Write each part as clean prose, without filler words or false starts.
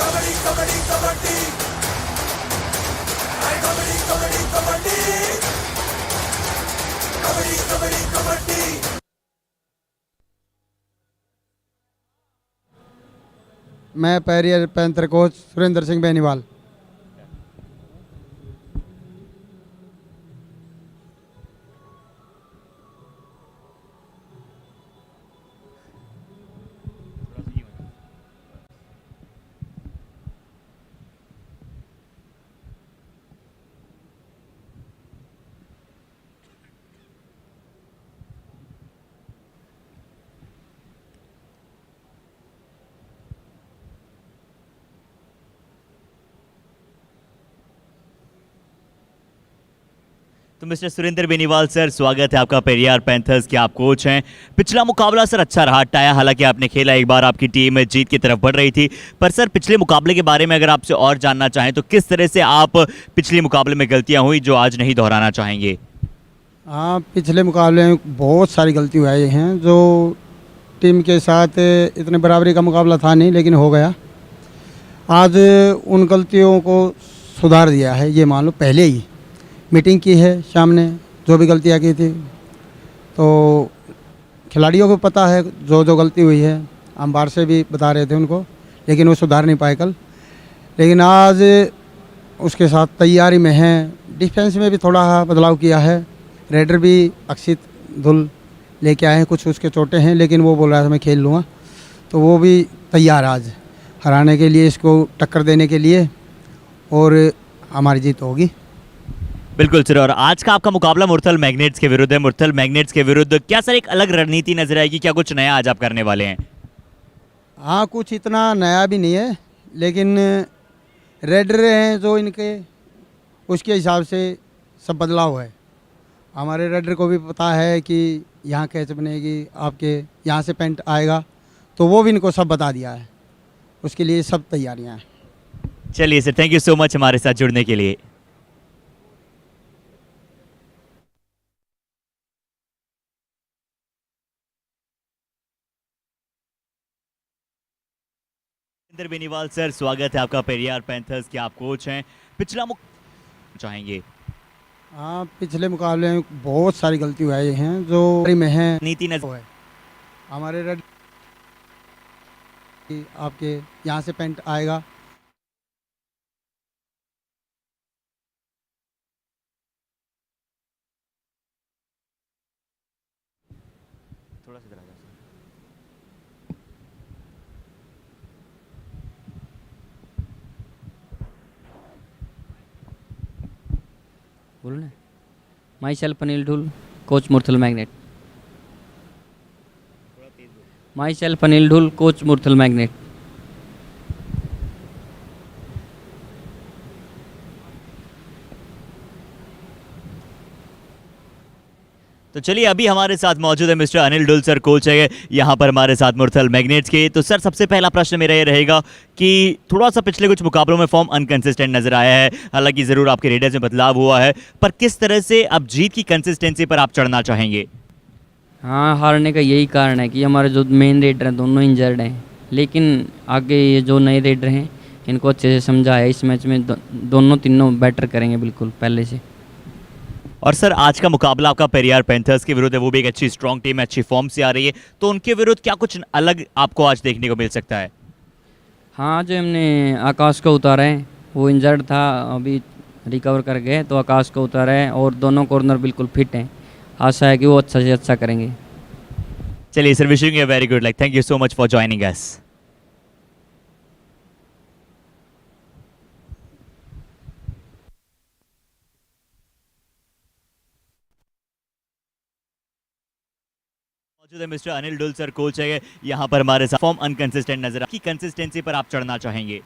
कबड्डी कबड्डी कबड्डी कबड्डी कबड्डी कबड्डी कबड्डी कबड्डी। मैं Periyar panther coach Surendra Singh Beniwal. तो mister Surendra Beniwal sir, स्वागत है आपका पेरियार पैंथर्स के आप कोच हैं। पिछला मुकाबला सर अच्छा रहा, टाया हालांकि आपने खेला, एक बार आपकी टीम जीत की तरफ बढ़ रही थी, पर सर पिछले मुकाबले के बारे में अगर आपसे और जानना चाहें तो किस तरह से आप पिछले मुकाबले में गलतियां हुई जो आज नहीं दोहराना चाहेंगे? हाँ, पिछले मुकाबले में बहुत सारी गलती हुई हैं जो टीम के साथ इतने बराबरी का मुकाबला था नहीं, लेकिन हो गया। आज उन गलतियों को सुधार दिया है, ये मान लो पहले ही मीटिंग की है शाम ने, जो भी गलतियाँ की थी तो खिलाड़ियों को पता है जो जो गलती हुई है, हम बाहर से भी बता रहे थे उनको, लेकिन वो सुधार नहीं पाए कल। लेकिन आज उसके साथ तैयारी में हैं, डिफेंस में भी थोड़ा बदलाव किया है। रेडर भी अक्षित धुल लेके आए हैं, कुछ उसके चोटें हैं लेकिन वो बोल रहा था मैं खेल लूँगा, तो वो भी तैयार आज हराने के लिए, इसको टक्कर देने के लिए, और हमारी जीत होगी। बिल्कुल सर, और आज का आपका मुकाबला मुरथल मैग्नेट्स के विरुद्ध है। मुरथल मैग्नेट्स के विरुद्ध क्या सर एक अलग रणनीति नजर आएगी, क्या कुछ नया आज आप करने वाले हैं? हाँ, कुछ इतना नया भी नहीं है, लेकिन रेडर हैं जो इनके, उसके हिसाब से सब बदलाव है। हमारे रेडर को भी पता है कि यहाँ कैच बनेगी, आपके यहाँ से पेंट आएगा, तो वो भी इनको सब बता दिया है, उसके लिए सब तैयारियाँ हैं। चलिए sir, thank you so much हमारे साथ जुड़ने के लिए। बेनीवाल सर, स्वागत है आपका पेरियार पैंथर्स के आप कोच हैं। पिछला चाहेंगे हाँ, पिछले मुकाबले में बहुत सारी गलती हुई हैं जो में है नीति वो है हमारे रेड आपके यहाँ से पेंट आएगा। थोड़ा सा इधर आ जाओ सर। बोलना my self Anil Dhull coach Murthal magnet. My self Anil Dhull coach Murthal magnet. तो चलिए, अभी हमारे साथ मौजूद है मिस्टर अनिल डुल सर, कोच है यहाँ पर हमारे साथ मुरथल मैग्नेट्स के। तो सर, सबसे पहला प्रश्न मेरा ये रहेगा कि थोड़ा सा पिछले कुछ मुकाबलों में फॉर्म अनकंसिस्टेंट नजर आया है, हालांकि ज़रूर आपके रेडर्स में बदलाव हुआ है, पर किस तरह से अब जीत की कंसिस्टेंसी पर आप चढ़ना चाहेंगे? हाँ, हारने का यही कारण है कि हमारे जो मेन रेडर हैं दोनों इंजर्ड हैं, लेकिन आगे ये जो नए रेडर हैं इनको अच्छे से समझा है। इस मैच में दोनों तीनों बेटर करेंगे बिल्कुल पहले से। और सर, आज का मुकाबला आपका पेरियार पैंथर्स के विरुद्ध है, वो भी एक अच्छी स्ट्रॉन्ग टीम है, अच्छी फॉर्म से आ रही है, तो उनके विरुद्ध क्या कुछ अलग आपको आज देखने को मिल सकता है? हाँ, जो हमने आकाश को उतारा है वो इंजर्ड था, अभी रिकवर कर गए, तो आकाश को उतारा है और दोनों कॉर्नर बिल्कुल फिट हैं। आशा है कि वो अच्छा से अच्छा करेंगे। चलिए sir, wishing you very good luck, thank you so much for joining us. मौजूद है मिस्टर अनिल डुल सर, कोच है यहाँ पर हमारे साथ। फॉर्म अनकंसिस्टेंट नजर की कंसिस्टेंसी पर आप चढ़ना चाहेंगे?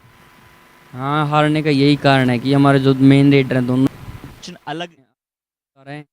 हाँ, हारने का यही कारण है कि हमारे जो मेन रेडर हैं दोनों कुछ अलग आ रहे हैं।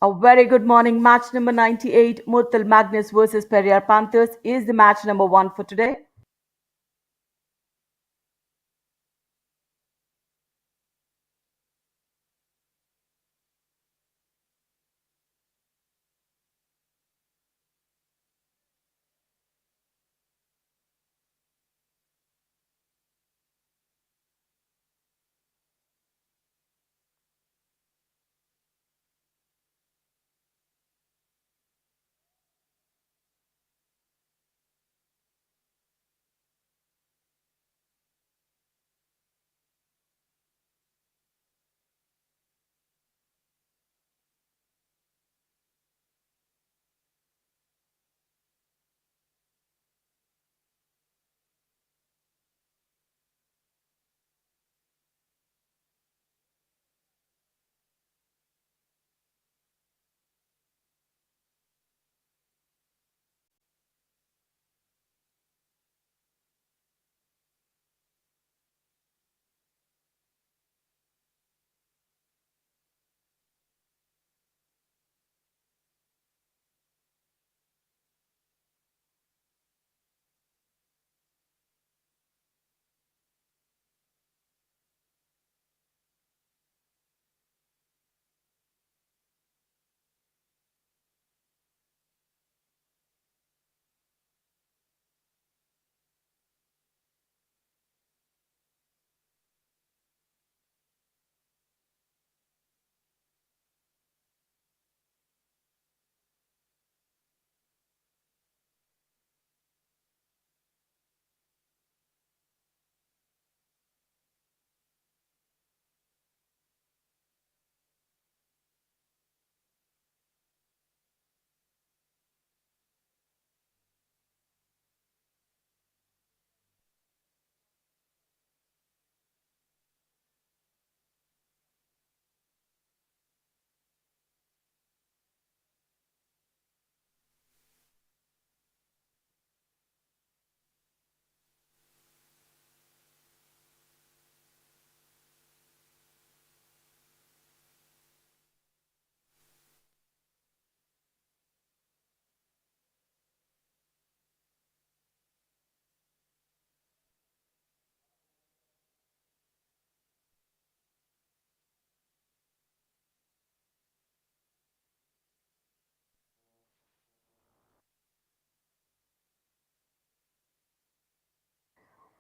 A very good morning. Match number 98, Murthal Magnus versus Periyar Panthers, is the match number one for today.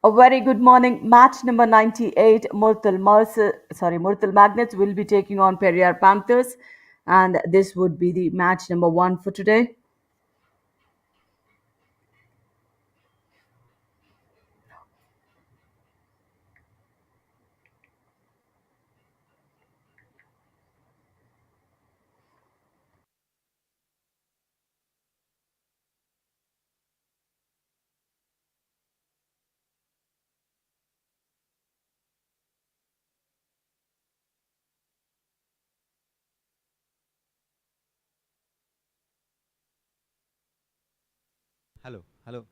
A very good morning. Match number 98, Murthal Magnets will be taking on Periyar Panthers, and this would be the match number one for today. Hello, hello,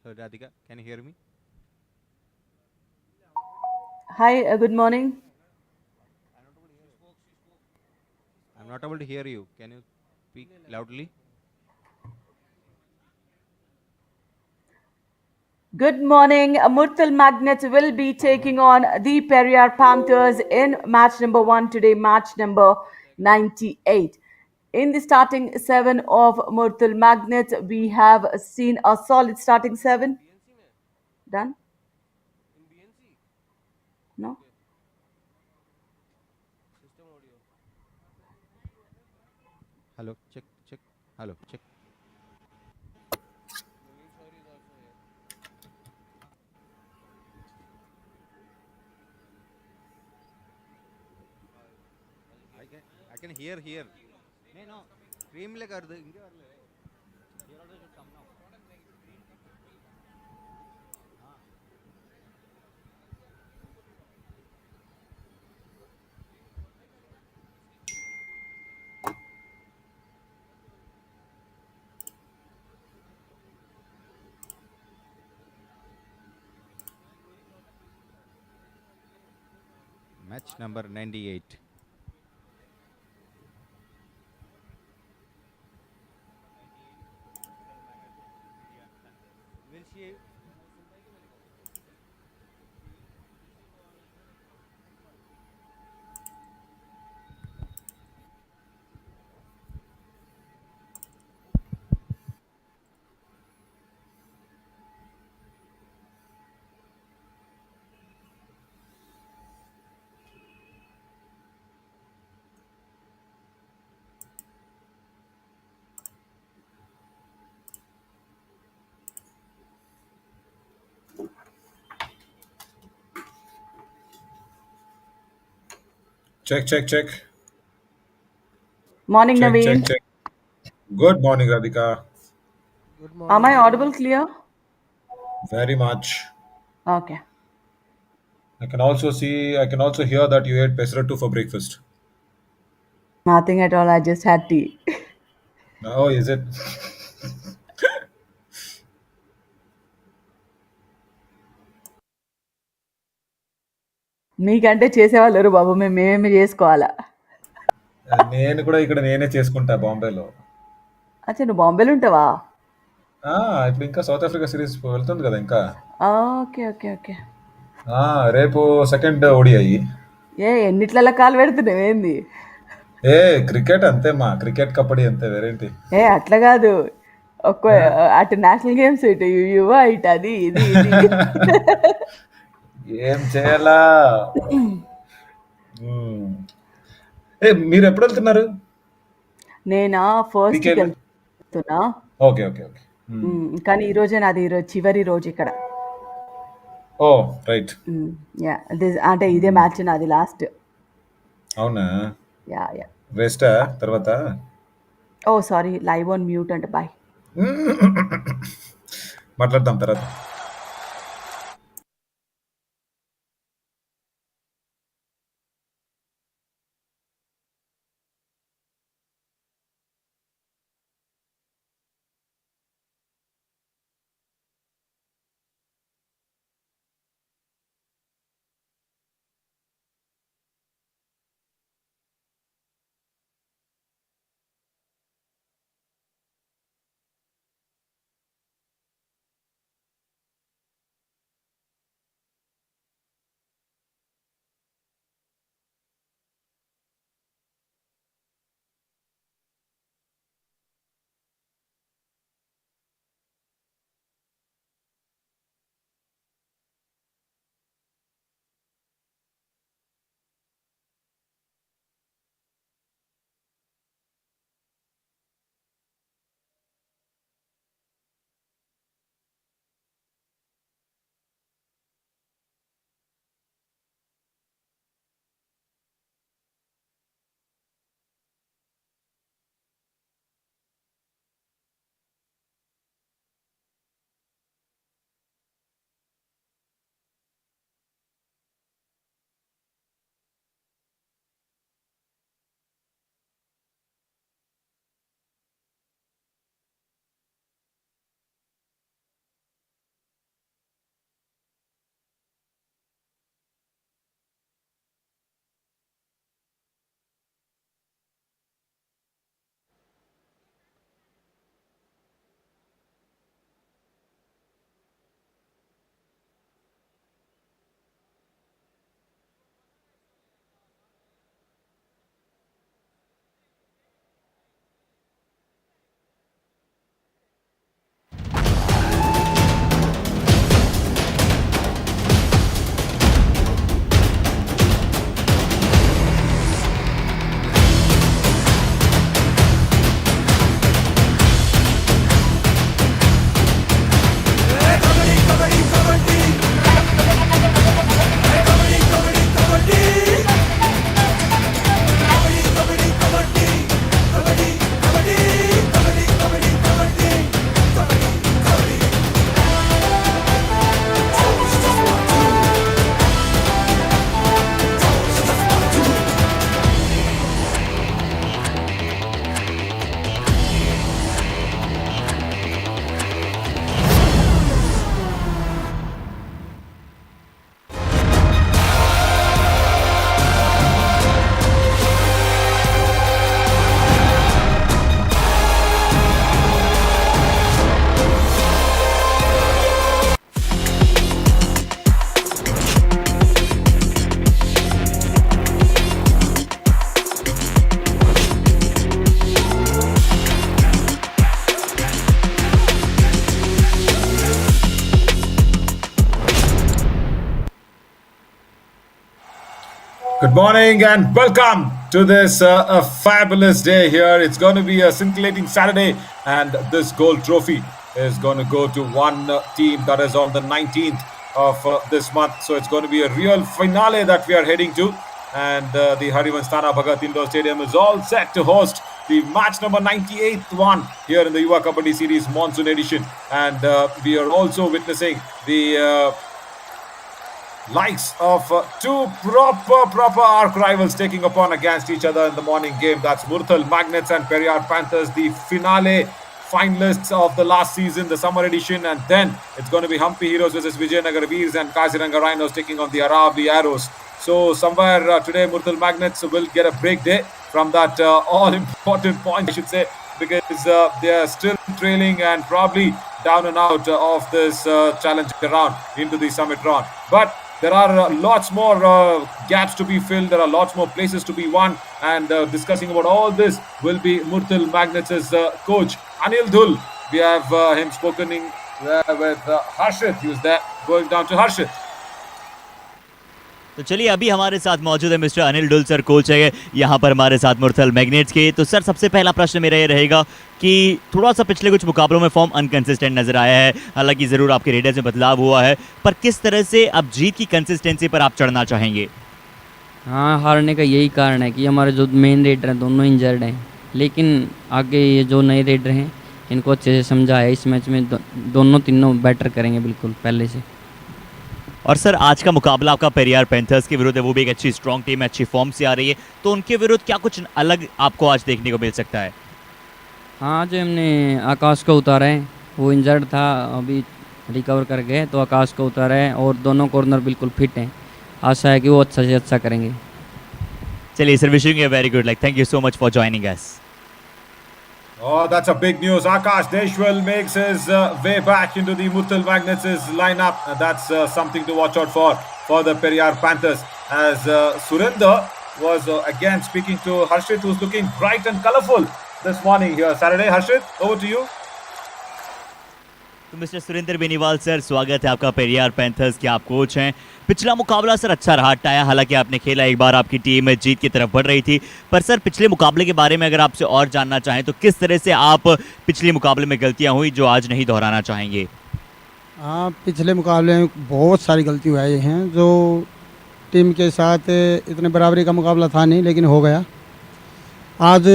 hello, Radhika. Can you hear me? Hi, good morning. I'm not able to hear you. Can you speak loudly? Good morning. Murthal Magnets will be taking on the Periyar Panthers in match number one today, match number 98. In the starting seven of Murthal Magnets, we have seen a solid starting seven. Done? No? Hello, check, check. Hello, check. I can, I can hear here. No, no. Scream like ardu. Inge varle. Here also should come now. Match number 98. Check, check, check, Morning, check, check, Naveen. check. Good morning, Radhika. Good Am morning, I audible Naveen. clear? Very much. Okay. I can also hear that you ate pesratu for breakfast. Nothing at all. I just had tea. Oh, is it? మీకంటే చేసేవాళ్ళు లేరు బాబు, మేమేమి చేసుకోవాలా? నేను కూడా ఇక్కడ నేనే చేసుకుంటా బాంబేలో. అచ్చా, నువ్వు బాంబేలో ఉంటావా? ఆ, ఇప్పుడు ఇంకా సౌత్ ఆఫ్రికా సిరీస్ వెళ్తుంది కదా ఇంకా. Okay okay okay. రేపు సెకండ్ ఓడిఐ. ఎన్నిట్లలో కాలు పెడుతున్నావు ఏంది? ఏ క్రికెట్ అంతే మా క్రికెట్ కబడ్డీ అంతే వేరేంటి. అట్లా కాదు. ఒక్క ఆ. అటు నేషనల్ గేమ్స్ ఇటు యువ ఇటు అది ఇది ఇది. ఏం చేయాలా? మ్మ్. మీరు ఎప్పుడు వెళ్తున్నారు నేనా ఫస్ట్కి పీకేఎల్? వెళ్తున్నా. Okay okay okay. కానీ ఈరోజే నాది చివరి రోజు ఇక్కడ. ఓ రైట్. అంటే ఇదే మ్యాచ్ నాది లాస్ట్. అవునా? యా. రెస్టా తర్వాత? ఓ సారీ, లైవ్ ఆన్ మ్యూట్ అంటే బాయ్. మాట్లాడదాం తర్వాత. Good morning and welcome to this a fabulous day here. It's going to be a scintillating Saturday, and this gold trophy is going to go to one team that is on the 19th of this month. So it's going to be a real finale that we are heading to. and the Harivansh Thana Bhagat Indoor Stadium is all set to host the match number 98th one here in the Yuva Kabaddi Series Monsoon edition. And we are also witnessing the likes of two proper arch rivals taking upon against each other in the morning game. That's Murthal Magnets and Periyar Panthers, the finale finalists of the last season, the summer edition. And then it's going to be Hampi Heroes versus Vijayanagar Veers and Kaziranga Rhinos taking on the Aravi Arrows. So somewhere today Murthal Magnets will get a break day from that all-important point, I should say, because they are still trailing and probably down and out of this challenge round into the summit round. But there are lots more gaps to be filled. There are lots more places to be won. And discussing about all this will be Murthal Magnets' coach, Anil Dhul. We have him spoken with Harshit. He was there. Going down to Harshit. तो चलिए अभी हमारे साथ मौजूद है mister Anil डुल sir, coach है यहाँ पर हमारे साथ मुरथल मैग्नेट्स के। तो सर सबसे पहला प्रश्न मेरा ये रहेगा कि थोड़ा सा पिछले कुछ मुकाबलों में फॉर्म अनकंसिस्टेंट नजर आया है, हालांकि ज़रूर आपके रेडर्स में बदलाव हुआ है, पर किस तरह से अब जीत की कंसिस्टेंसी पर आप चढ़ना चाहेंगे? हाँ, हारने का यही कारण है कि हमारे जो मेन रेडर हैं दोनों इंजर्ड हैं, लेकिन आगे ये जो नए रेडर हैं इनको अच्छे से समझाया, इस मैच में दोनों तीनों बेटर करेंगे बिल्कुल पहले से। और सर आज का मुकाबला आपका पेरियार पैंथर्स के विरुद्ध है, वो भी एक अच्छी स्ट्रॉन्ग टीम है, अच्छी फॉर्म से आ रही है, तो उनके विरुद्ध क्या कुछ अलग आपको आज देखने को मिल सकता है? हाँ, जो हमने आकाश को उतारा है, वो इंजर्ड था, अभी रिकवर कर गए, तो आकाश को उतारा है और दोनों कॉर्नर बिल्कुल फिट हैं। आशा है कि वो अच्छा से अच्छा करेंगे। चलिए sir, wishing you very good luck, thank you so much for joining us. Oh, that's a big news. Akash Deshwal makes his way back into the Murthal Magnets' lineup. That's something to watch out for the Periyar Panthers. As Surinder was again speaking to Harshit, who's looking bright and colourful this morning here. Saturday, Harshit, over to you. तो mister Surendra Beniwal sir, स्वागत है आपका Periyar panthers के, आप coach हैं। पिछला मुकाबला sir अच्छा रहा टाया, हालांकि आपने खेला, एक बार आपकी टीम जीत की तरफ बढ़ रही थी, पर सर पिछले मुकाबले के बारे में अगर आपसे और जानना चाहें तो किस तरह से आप पिछले मुकाबले में गलतियां हुई जो आज नहीं दोहराना चाहेंगे? हाँ, पिछले मुकाबले में बहुत सारी गलती हुई हैं जो टीम के साथ इतने बराबरी का मुकाबला था नहीं, लेकिन हो गया। आज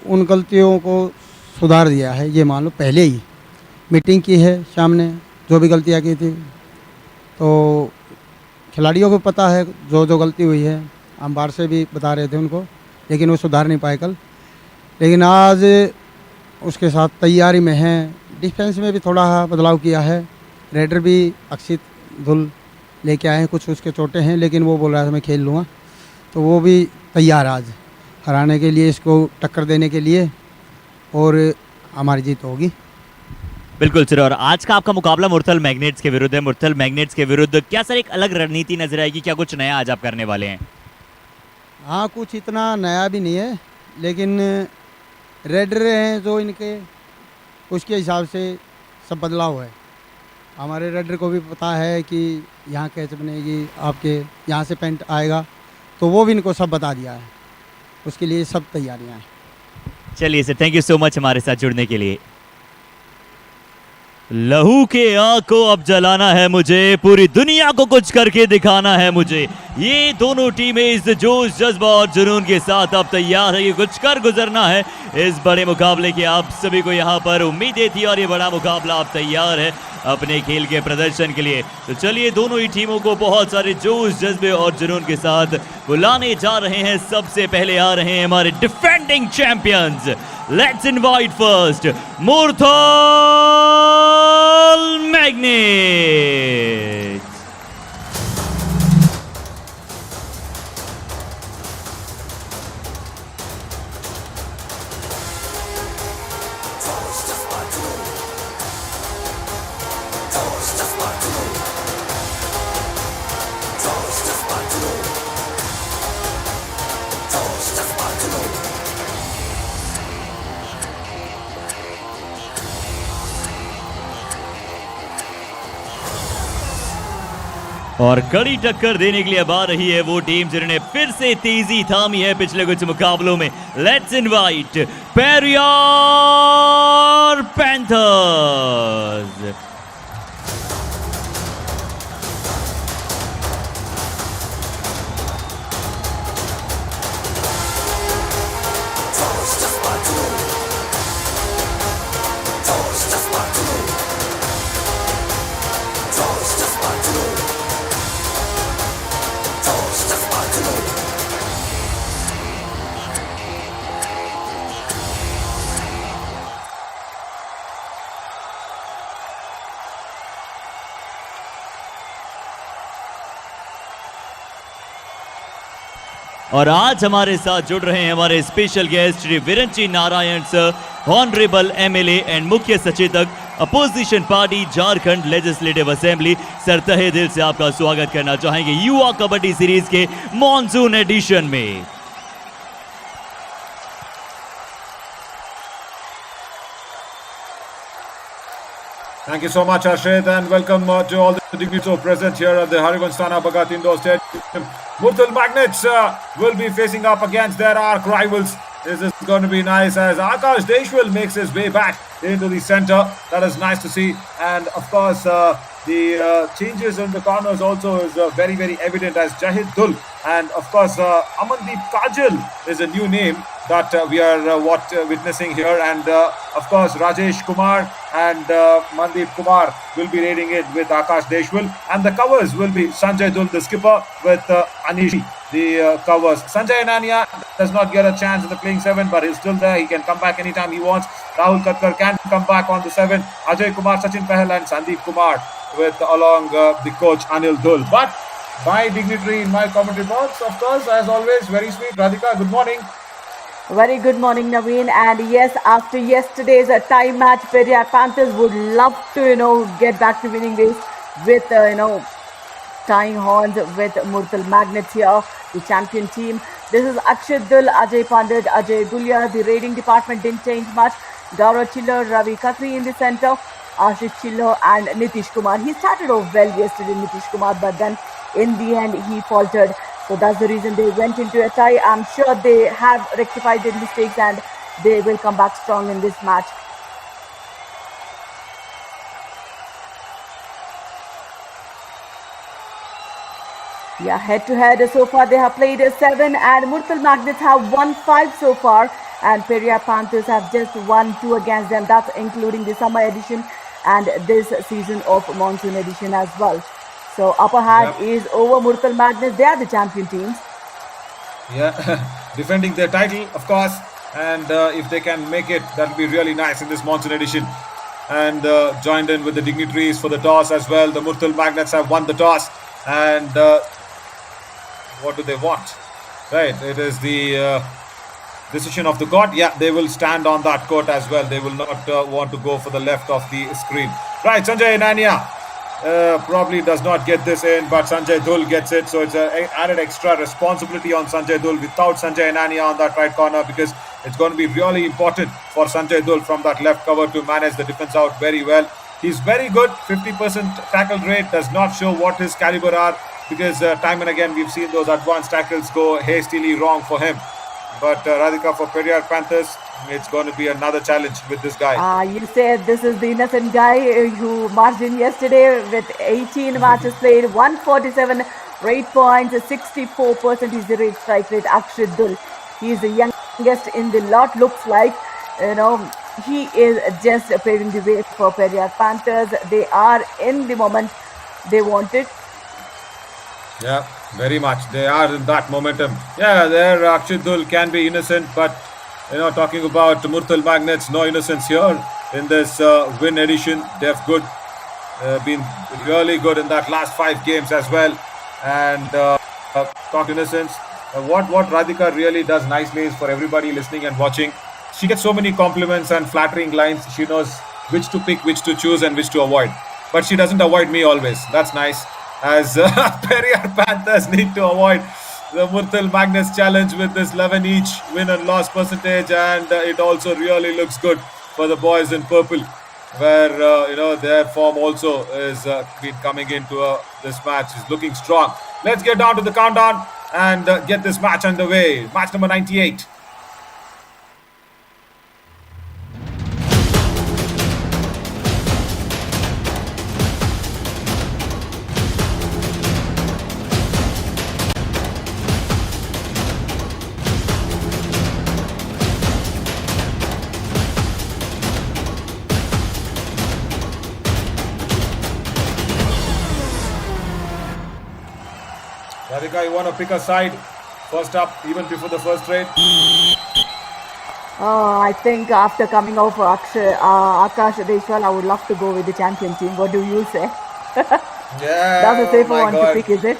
उन गलतियों को सुधार दिया है, ये मान लो पहले ही मीटिंग की है शाम ने, जो भी गलतियाँ की थी, तो खिलाड़ियों को पता है जो जो गलती हुई है, हम बाहर से भी बता रहे थे उनको, लेकिन वो सुधार नहीं पाए कल। लेकिन आज उसके साथ तैयारी में हैं, डिफेंस में भी थोड़ा बदलाव किया है, रेडर भी अक्षित धुल लेके आए हैं, कुछ उसके चोटें हैं, लेकिन वो बोल रहा था मैं खेल लूँगा, तो वो भी तैयार आज हराने के लिए, इसको टक्कर देने के लिए, और हमारी जीत होगी। बिल्कुल सर, और आज का आपका मुकाबला मुरथल मैग्नेट्स के विरुद्ध है। मुरथल मैग्नेट्स के विरुद्ध क्या सर एक अलग रणनीति नजर आएगी, क्या कुछ नया आज आप करने वाले हैं? हाँ, कुछ इतना नया भी नहीं है, लेकिन रेडर हैं जो इनके, उसके हिसाब से सब बदलाव है। हमारे रेडर को भी पता है कि यहाँ कैच बनेगी, आपके यहाँ से पेंट आएगा, तो वो भी इनको सब बता दिया है, उसके लिए सब तैयारियाँ हैं। चलिए sir, thank you so much हमारे साथ जुड़ने के लिए। लहू के आग को अब जलाना है मुझे, पूरी दुनिया को कुछ करके दिखाना है मुझे, ये दोनों टीमें इस जोश जज्बा और जुनून के साथ अब तैयार है कि कुछ कर गुजरना है इस बड़े मुकाबले की। आप सभी को यहाँ पर उम्मीदें थी और ये बड़ा मुकाबला अब तैयार है अपने खेल के प्रदर्शन के लिए। तो चलिए दोनों ही टीमों को बहुत सारे जोश जज्बे और जुनून के साथ बुलाने जा रहे हैं। सबसे पहले आ रहे हैं हमारे defending champions. Let's invite first Murthal magnets. और कड़ी टक्कर देने के लिए अब आ रही है वो टीम जिन्होंने फिर से तेजी थामी है पिछले कुछ मुकाबलों में। Let's invite Periyar panthers. और आज हमारे साथ जुड़ रहे हैं हमारे special guest Shri Viranchi Narayan sir, honourable MLA and मुख्य सचेतक opposition party Jharkhand legislative assembly. Sir, तहे दिल से आपका स्वागत करना चाहेंगे युवा कबड्डी सीरीज के मॉनसून एडिशन में। Thank you so much, Ashrit, and welcome to all the dignitaries present here at the Harivanstana Bhagat Indoor Stadium. Murthal Magnets will be facing up against their arch rivals. This is going to be nice as Akash Deshwal makes his way back into the center. That is nice to see. And of course, the changes in the corners also is very, very evident as Jahid Dul. And of course, Amandeep Kajal is a new name that we are witnessing here. And of course, Rajesh Kumar and Mandeep Kumar will be raiding it with Akash Deshwal. And the covers will be Sanjay Dul, the skipper, with Anishi, the covers. Sanjay Anania does not get a chance in the playing 7, but he's still there. He can come back anytime he wants. Rahul Katkar can come back on the 7. Ajay Kumar, Sachin Pahal and Sandeep Kumar with along the coach Anil Dul. But my dignitary in my commentary box, of course, as always, very sweet. Radhika, good morning. Very good morning, Naveen. And yes, after yesterday's tie match, Periyar Panthers would love to, get back to winning this with, tying horns with Murthal Magnets here, the champion team. This is Akshit Dul, Ajay Pandit, Ajay Gulia. The raiding department didn't change much. Gaurav Chillar, Ravi Khatri in the center, Ashish Chillar and Nitish Kumar. He started off well yesterday, Nitish Kumar, but then in the end he faltered. So that's the reason they went into a tie. I'm sure they have rectified their mistakes and they will come back strong in this match. Yeah, head to head so far they have played 7 and Murthal Magnets have won 5 so far and Periyar Panthers have just won 2 against them. That's including the summer edition and this season of monsoon edition as well. So upper hand is over Murthal Magnets. They are the champion teams. Yeah, defending their title, of course. And if they can make it, that will be really nice in this monsoon edition. And joined in with the dignitaries for the toss as well. The Murthal Magnets have won the toss. And what do they want? Right, it is the decision of the court. Yeah, they will stand on that court as well. They will not want to go for the left of the screen. Right, Sanjay Nania probably does not get this in, but Sanjay Dul gets it. So it's an added extra responsibility on Sanjay Dul without Sanjay Anania on that right corner, because it's going to be really important for Sanjay Dul from that left cover to manage the defense out very well. He's very good. 50% tackle rate does not show what his caliber are, because time and again we've seen those advanced tackles go hastily wrong for him. But Radhika, for Periyar Panthers, it's going to be another challenge with this guy. You said this is the innocent guy who marched in yesterday with 18 matches played, 147 rate points, 64% is the rate strike rate. Akshit Dul, he is the youngest in the lot. Looks like, he is just paving the way for Periyar Panthers. They are in the moment they wanted. Yeah, very much. They are in that momentum. Yeah, there Akshit Dul can be innocent, but talking about Murthal Magnets, no innocence here in this win edition. They've been really good in that last 5 games as well. And talk innocence. What Radhika really does nicely is, for everybody listening and watching, she gets so many compliments and flattering lines. She knows which to pick, which to choose, and which to avoid. But she doesn't avoid me always. That's nice. As Periyar Panthers need to avoid the Murthal Magnets challenge with this 11 each win and loss percentage, and it also really looks good for the boys in purple, where their form also is been coming into this match is looking strong. Let's get down to the countdown and get this match underway. Match number 98. Radhika, you want to pick a side? First up, even before the first trade. I think after coming out for Akash Deshwal, I would love to go with the champion team. What do you say? Yeah, That's a safer my one to God. pick, is it?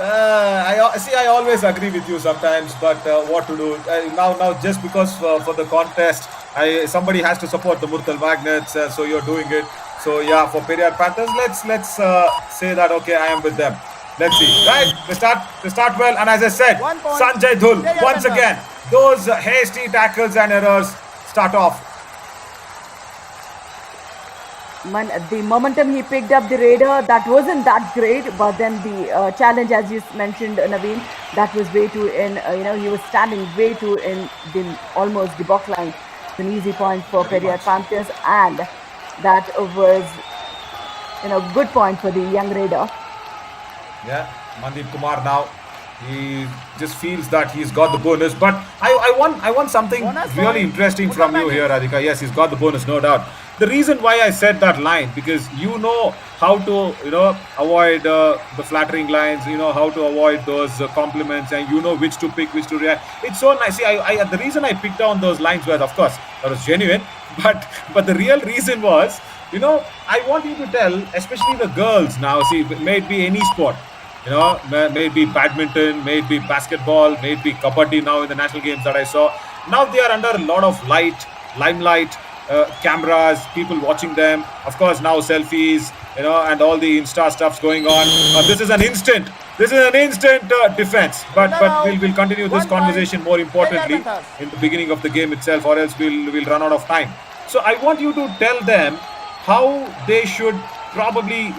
I always agree with you sometimes, but what to do? Now, just because for the contest, somebody has to support the Murthal Magnets, so you're doing it. So yeah, for Periyar Panthers, let's say that okay, I am with them. Let's see. Right, they start well, and as I said, Sanjay Dhul once again. Those hasty tackles and errors start off. The momentum he picked up the Raider, that wasn't that great, but then the challenge, as you mentioned, Naveen, that was way too in, he was standing way too in almost the box line. It's an easy point for Periyar Panthers, and that was, good point for the young Raider. Yeah, Mandeep Kumar now. He just feels that he's got the bonus. But I want something really interesting from you here, Radhika. Yes, he's got the bonus, no doubt. The reason why I said that line, because you know how to, avoid the flattering lines, you know how to avoid those compliments, and you know which to pick, which to react. It's so nice. See, the reason I picked on those lines was, of course, that was genuine. But the real reason was, I want you to tell, especially the girls now, see, may it be any sport, may it be badminton, may it be basketball, may it be kabaddi now in the national games that I saw. Now they are under a lot of limelight, cameras, people watching them. Of course, now selfies, and all the Insta stuff's going on. This is an instant defense. But we'll continue this conversation more importantly in the beginning of the game itself, or else we'll run out of time. So I want you to tell them how they should probably,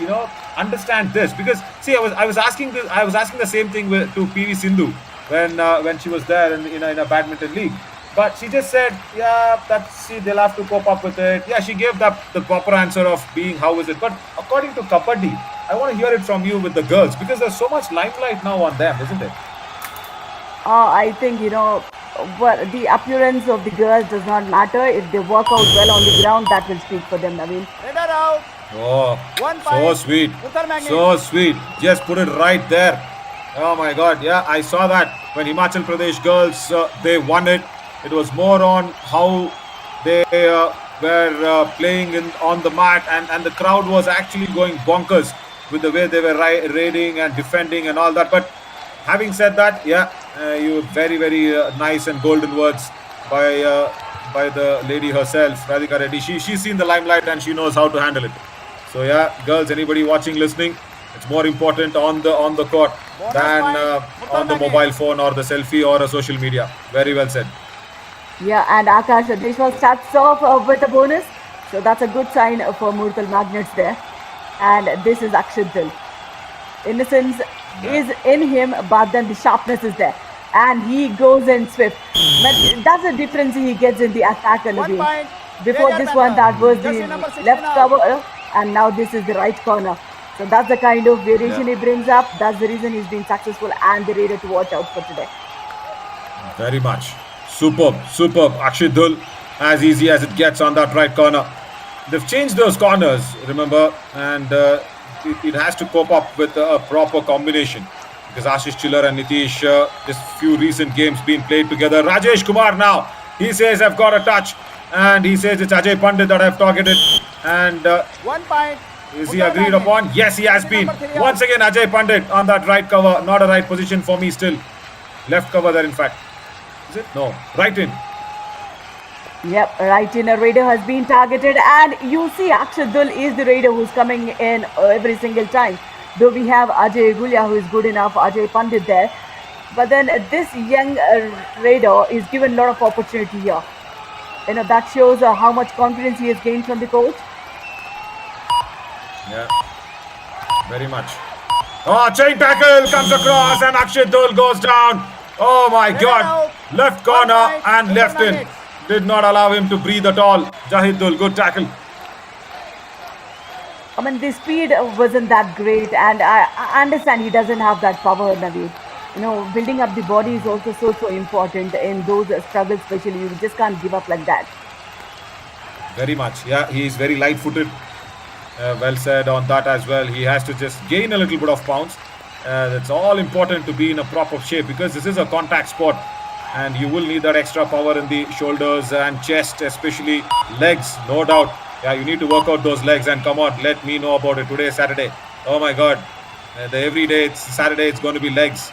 understand this, because see, I was asking the same thing to PV Sindhu when she was there in a badminton league, but she just said, they'll have to cope up with it. Yeah, she gave the proper answer of being how is it, but according to Kabaddi, I want to hear it from you with the girls, because there's so much limelight now on them, isn't it? I think but the appearance of the girls does not matter. If they work out well on the ground, that will speak for them, Naveen. Oh, so sweet. So sweet. Just put it right there. Oh my God. Yeah, I saw that when Himachal Pradesh girls, they won it. It was more on how they were playing on the mat, and the crowd was actually going bonkers with the way they were raiding and defending and all that. But having said that, you very, very nice and golden words by the lady herself, Radhika Reddy. She's seen the limelight and she knows how to handle it. So girls, anybody watching, listening, it's more important on the court than on the mobile phone or the selfie or a social media. Very well said. Yeah, and Akash Deshwal starts off with a bonus, so that's a good sign for Murthal Magnets there. And this is Akshit. Innocence is in him, but then the sharpness is there, and he goes in swift. But that's the difference he gets in the attack and again. Before this one, that was the left cover, and now this is the right corner. So that's the kind of variation he brings up. That's the reason he's been successful and the Raider to watch out for today. Very much. Superb. Akshit Dhul, as easy as it gets on that right corner. They've changed those corners, remember, and it has to cope up with a proper combination, because Ashish Chillar and Nitish, just few recent games being played together. Rajesh Kumar now, he says, I've got a touch, and he says it's Ajay Pandit that I've targeted, and 1 point. Is he agreed upon? Yes, he has been. Once again, Ajay Pandit on that right cover. Not a right position for me still. Left cover there, in fact. Is it? No. Right in. Yep, right in. A Raider has been targeted, and you see Akshit Dhul is the Raider who's coming in every single time. Though we have Ajay Gulia who is good enough, Ajay Pandit there. But then this young Raider is given a lot of opportunity here. That shows how much confidence he has gained from the coach. Yeah, very much. Oh, chain tackle comes across and Akshit Dhul goes down. Oh my God. Left corner and left in. Did not allow him to breathe at all. Jahid Dhul, good tackle. I mean, the speed wasn't that great, and I understand he doesn't have that power, Naveed. Building up the body is also so important in those struggles, especially. You just can't give up like that. Very much. Yeah, he is very light-footed. Well said on that as well. He has to just gain a little bit of pounds. It's all important to be in a proper shape because this is a contact sport and you will need that extra power in the shoulders and chest, especially legs, no doubt. Yeah, you need to work out those legs and come on, let me know about it. Today is Saturday. Oh my God. Every day it's Saturday, it's going to be legs.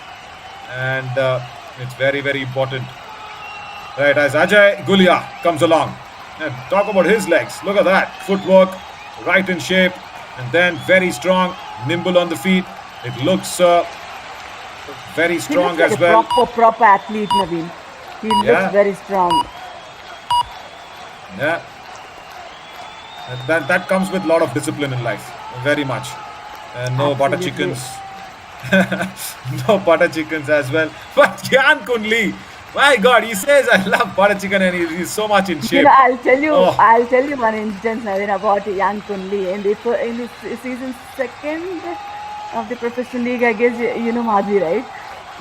And it's very, very important. Right, as Ajay Gulia comes along. And talk about his legs. Look at that. Footwork, right in shape, and then very strong, nimble on the feet. It looks very He strong looks like as a well. proper athlete, Naveen. He Yeah. looks very strong. Yeah. And that comes with a lot of discipline in life. Very much. And no butter Absolutely. chickens. No butter chickens as well. But Gyan Kunli, my God, he says I love butter chicken and he's so much in You shape. know, Oh. I'll tell you one instance, Naveen, about Yang Kun Lee. In the season second of the professional league, I guess you know Madhvi, right?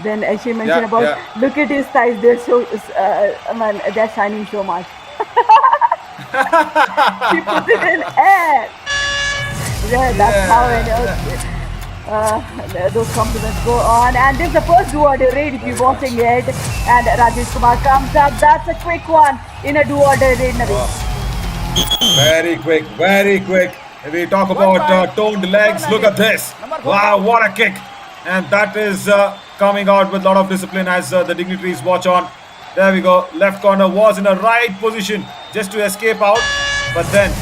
Then she mentioned Yeah, about yeah. look at his thighs, they're so man, they're shining so much. She put it in air. Yeah, that's how I know. Those compliments go on, and this is the first do-or-die raid if you're watching it. And Rajesh Kumar comes up. That's a quick one in a do-or-die raid, Naveen. Very quick, very quick. We talk about toned legs. Look at this. Wow, what a kick. And that is coming out with a lot of discipline as the dignitaries watch on. There we go. Left corner was in a right position just to escape out. But then,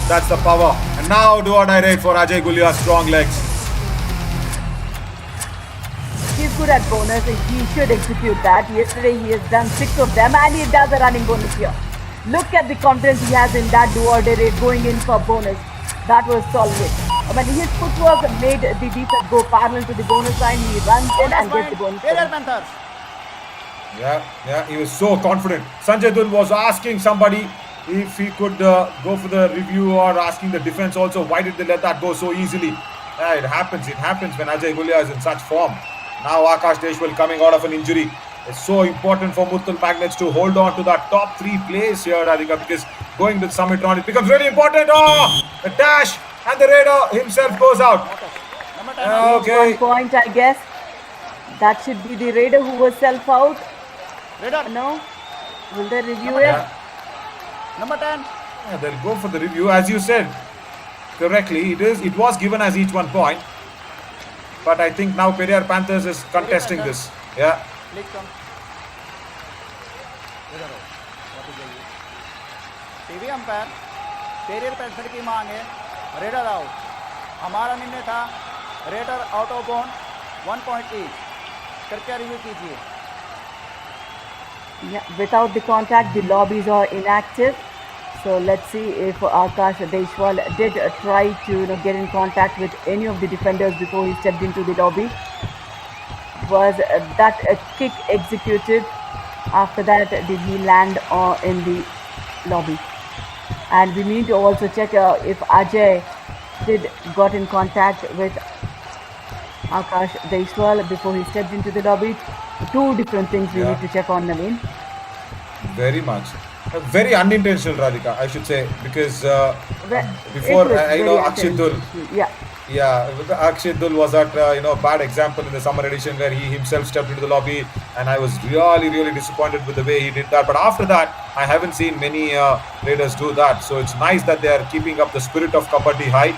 that's the power. And now do or die raid for Ajay Gulia's strong legs. He's good at bonus. He should execute that. Yesterday he has done 6 of them, and he does a running bonus here. Look at the confidence he has in that do-or-die raid going in for bonus. That was solid. When his footwork made the defense go parallel to the bonus line, he runs in and gets the bonus. Periyar Panthers. Yeah, he was so confident. Sanjay Dull was asking somebody if he could go for the review or asking the defense also, why did they let that go so easily? Yeah, it happens when Ajay Gulia is in such form. Now Akash Deshwal coming out of an injury. It's so important for Murthal Magnets to hold on to that top 3 place here, Radhika, because going to the summit round, it becomes really important. Oh, the dash, and the raider himself goes out. Number 10. Okay. 1 point, I guess. That should be the raider who was self-out. Raider. No? Will they review Number it? 10. Number 10. Yeah, they'll go for the review, as you said correctly. It was given as each 1 point, but I think now Periyar Panthers is contesting this. Yeah. Click on. TV umpire Periyar panther की मांग है raider out हमारा निर्णय था raider out of Bon 1 point each कृपया review कीजिए Yeah, without the contact, the lobbies are inactive. So let's see if Akash Deshwal did try to get in contact with any of the defenders before he stepped into the lobby. Was that a kick executed? After that, did he land in the lobby? And we need to also check if Ajay did got in contact with Akash Deshwal before he stepped into the lobby. 2 different things we Yeah. need to check on, Naveen. Very much. Very unintentional, Radhika, I should say, because before, It was I know very Akshit Dull. unintentional. Yeah. Yeah, Akshit Dull was that bad example in the summer edition where he himself stepped into the lobby, and I was really disappointed with the way he did that. But after that, I haven't seen many raiders do that. So it's nice that they are keeping up the spirit of Kabaddi high.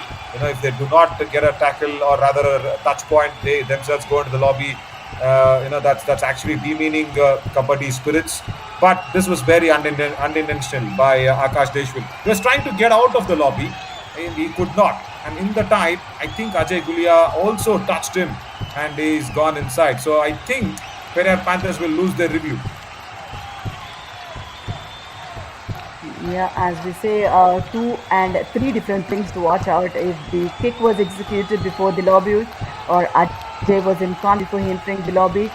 If they do not get a tackle or rather a touch point, they themselves go into the lobby. That's actually demeaning Kabaddi spirits. But this was very unintentional by Akash Deshwal. He was trying to get out of the lobby, and he could not. And in the time, I think Ajay Gulia also touched him, and he's gone inside. So I think Periyar Panthers will lose their review. Yeah, as we say, 2 and 3 different things to watch out. If the kick was executed before the lobby, or Ajay was in contact before he entering the lobby,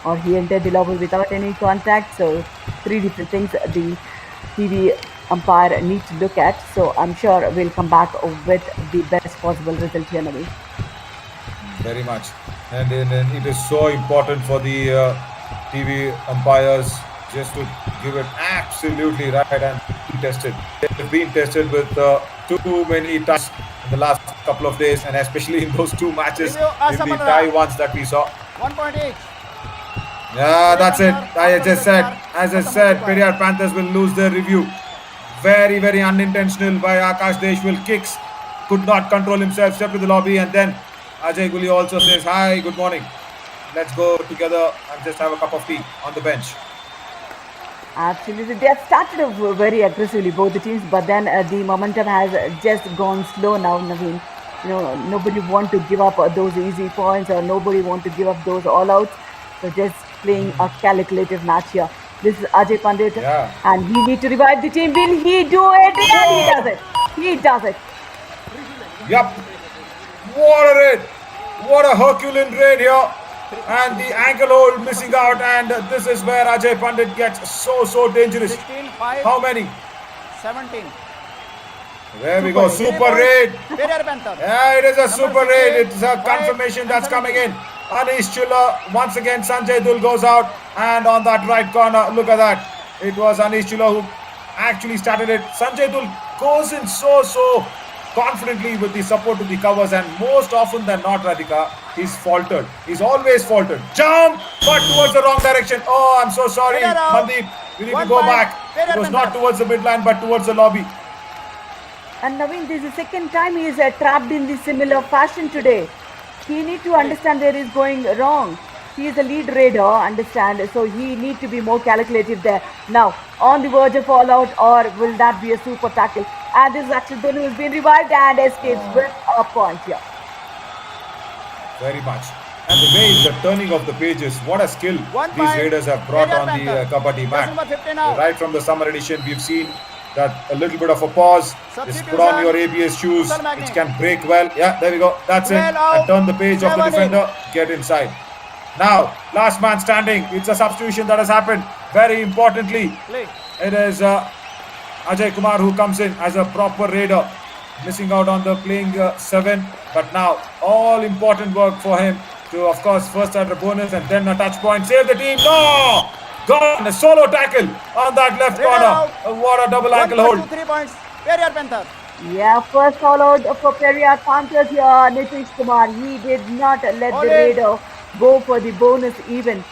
or he entered the lobby without any contact. So 3 different things the TV umpire needs to look at. So I'm sure we'll come back with the best possible result here, Navi. Very much. And it is so important for the TV umpires just to give it absolutely right and be tested. They've been tested with too many times in the last couple of days, and especially in those two matches, Review, in the Asamanara. tie ones that we saw. 1 point each. Yeah, that's it. As I said, Periyar Panthers will lose their review. Very, very unintentional by Akash Deshwal. Kicks, could not control himself, stepped to the lobby, and then Ajay Guli also says, "Hi, good morning. Let's go together and just have a cup of tea on the bench." Absolutely. They have started off very aggressively, both the teams, but then the momentum has just gone slow now, Naveen. Nobody want to give up those easy points, or nobody want to give up those all-outs. So just playing a calculative match here. This is Ajay Pandit, Yeah. and he need to revive the team. Will he do it? And he does it. He does it. Yup. What a raid. What a Herculean raid here. And the ankle hold missing out, and this is where Ajay Pandit gets so dangerous. 16, 5, How many? 17. There we go. Super raid. Periyar Panthers. Yeah, it is a super raid. 68, It's a confirmation and that's coming 17. in. Anish Chula, once again Sanjay Dul goes out, and on that right corner, look at that. It was Anish Chula who actually started it. Sanjay Dul goes in so confidently with the support to the covers, and most often than not, Radhika, he's faltered. He's always faltered. Jump, but towards the wrong direction. Oh, I'm so sorry, Get out. Mandeep. We need to 1 go point. back. Periyar It was not Panthers. towards the midline, but towards the lobby. And Naveen, this is the second time he is trapped in the similar fashion today. He need to understand where he's going wrong. He is a lead raider, understand, so he need to be more calculative there. Now, on the verge of all out, or will that be a super tackle? And this is actually Dhoni who's been revived and escapes with a point here. Very much. And the way the turning of the pages, what a skill 1 these point. raiders have brought Periyar on the Panthers. Kabaddi mat. Number 50 now. Right from the summer edition, we've seen that a little bit of a pause. Just put on your ABS shoes, Murthal Magni. which can break well. Yeah, there we go. That's it. 12 out. And turn the page of the 7 in. defender. Get inside. Now, last man standing. It's a substitution that has happened. Very importantly, Play. it is Ajay Kumar who comes in as a proper raider, missing out on the playing 7. But now, all important work for him to, of course, first add a bonus and then a touch point. Save the team. No! Gone! A solo tackle on that left Raider corner. out. What a double ankle 1 hold. point to 3 points. Periyar Panthers. Yeah, first followed for Periyar Panthers here, Nitish Kumar. He did not let the Ole. raider go for the bonus even.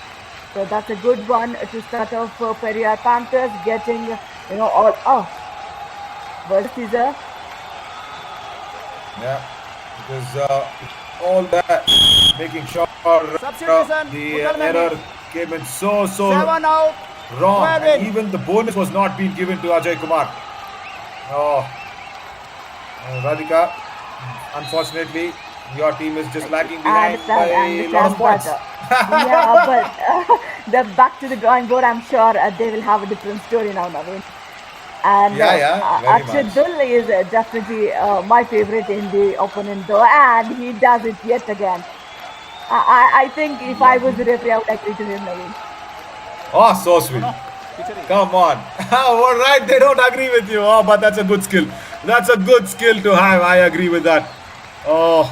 So that's a good one to start off for Periyar Panthers, getting, all off. Versus Yeah, because all that, making sure Substitution, the Murthal Magni. error came in so 7 out. wrong. 12 And in. even the bonus was not being given to Ajay Kumar. Oh, Radhika, unfortunately, your team is just lagging behind by a lot of points. Yeah, but the back to the drawing board, I'm sure they will have a different story now, Naveen. And Yeah, very Akshit much. Dull is definitely my favorite in the opponent though, and he does it yet again. I think if I was the referee, I would agree to him, Naveen. Oh, so sweet. Come on. All right, they don't agree with you. Oh, but that's a good skill. That's a good skill to have. I agree with that. Oh,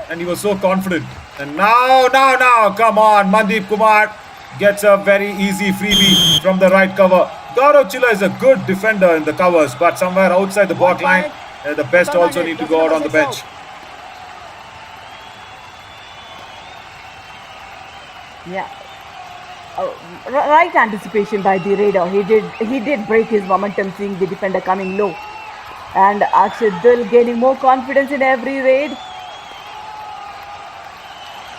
and he was so confident. And now, come on. Mandeep Kumar gets a very easy freebie from the right cover. Gaurav Chilla is a good defender in the covers, but somewhere outside the back line, the best also need to go out on the bench. Yeah. Right anticipation by the raider. He did break his momentum seeing the defender coming low. And Akshit Dull gaining more confidence in every raid.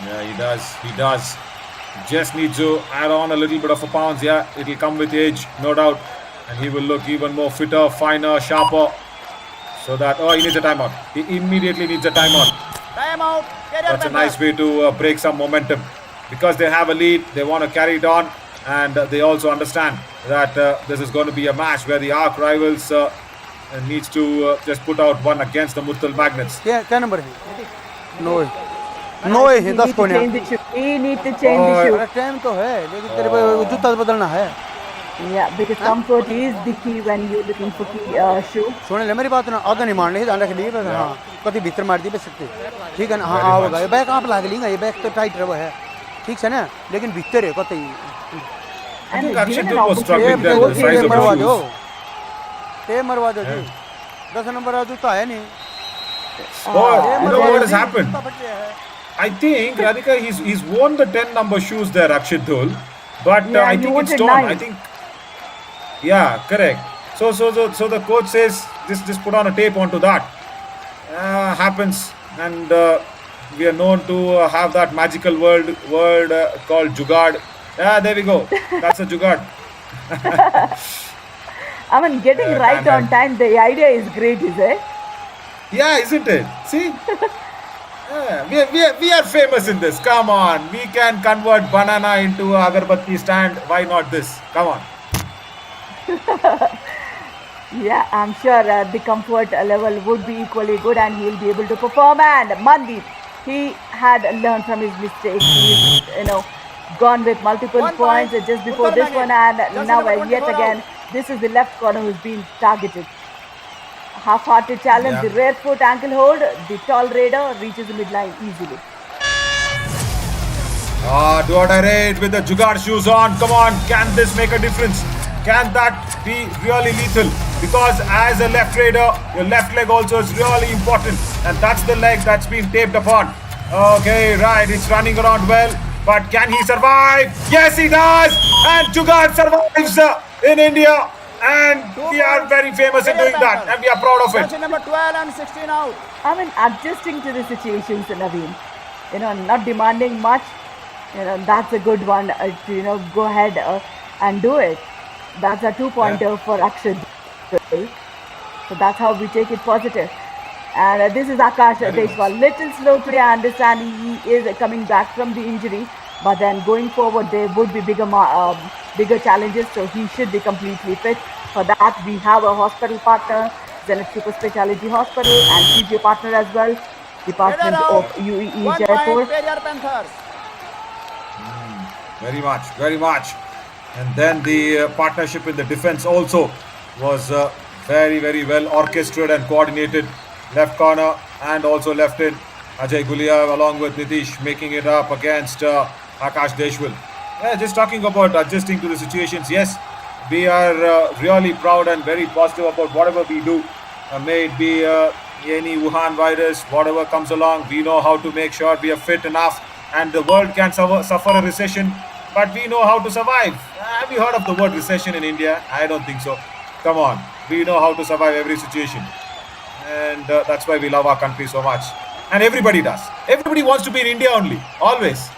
Yeah, he does. He does. Just needs to add on a little bit of a pounce. Yeah, it'll come with age, no doubt. And he will look even more fitter, finer, sharper. So that, he needs a timeout. He immediately needs a timeout. Timeout. That's a nice way to break some momentum. Because they have a lead, they want to carry it on. And they also understand that this is going to be a match where the arch rivals needs to just put out one against the Murthal Magnets. क्या number है? 9 9 है 10 कोने. He need to change the shoe. Time तो है लेकिन तेरे को जूता बदलना है. Yeah, because comfort is the key when you're looking for key shoe. सुन ले मेरी बात ना आगे नहीं मारने जान रख लिए हाँ कभी भीतर मार दी बस सकते ठीक है ना हाँ आओगा ये बैग आप लाग लेंगे ये बैग तो टाइट रहो है ठीक है ना लेकिन भीतर है कतई I think Akshit Dull was struggling there with the size of मरवा the दो shoes. ते मरवा दो जी 10 नंबर आ जूता है नहीं Oh, you know there what is- has happened? I think Radhika, he's worn the 10 number shoes there, Akshit Dhul, but Yeah, I he think it's wanted torn. I 9. think, yeah, correct. So the coach says just put on a tape onto that. Happens, and we are known to have that magical word called jugad. Yeah, there we go. That's a jugad. I mean, getting right Can't on have. time, the idea is great, is it? Yeah, isn't it? See? Yeah, we are famous in this. Come on. We can convert banana into a agarbatti stand. Why not this? Come on. Yeah, I'm sure the comfort level would be equally good and he'll be able to perform. And Mandeep, he had learned from his mistakes. He's, gone with multiple 1 points point, just before Uttar this Magnet. one. And Jersey now number yet 24 again, out. this is the left corner who's been targeted. Half-hearted challenge, Yeah. the rear foot ankle hold, the tall raider reaches the midline easily. Do or die raid with the Jugaad shoes on. Come on, can this make a difference? Can that be really lethal? Because as a left raider, your left leg also is really important, and that's the leg that's been taped upon. Okay, right, it's running around well, but can he survive? Yes, he does, and Jugaad survives in India, and we are very famous in doing that, and we are proud of it. Jersey number 12 and 16 out. I mean, adjusting to the situations, Naveen. Not demanding much. That's a good one to, go ahead and do it. That's a two-pointer for Akshay. So that's how we take it positive. And this is Akash Deshwal. Little slow today. I understand he is coming back from the injury. But then going forward, there would be bigger challenges. So he should be completely fit. For that, we have a hospital partner, Zenith Super Speciality Hospital, and physio partner as well, Department Header of out. UEE 1 Jaipur. point, Periyar Panthers. Very much, very much. And then the partnership in the defense also was very, very well orchestrated and coordinated. Left corner and also left in Ajay Gulia along with Nitish making it up against Akash Deshwal. Yeah, just talking about adjusting to the situations. Yes, we are really proud and very positive about whatever we do. May it be any Wuhan virus, whatever comes along, we know how to make sure we are fit enough, and the world can suffer a recession, but we know how to survive. Have you heard of the word recession in India? I don't think so. Come on, we know how to survive every situation, and that's why we love our country so much. And everybody does. Everybody wants to be in India only, always.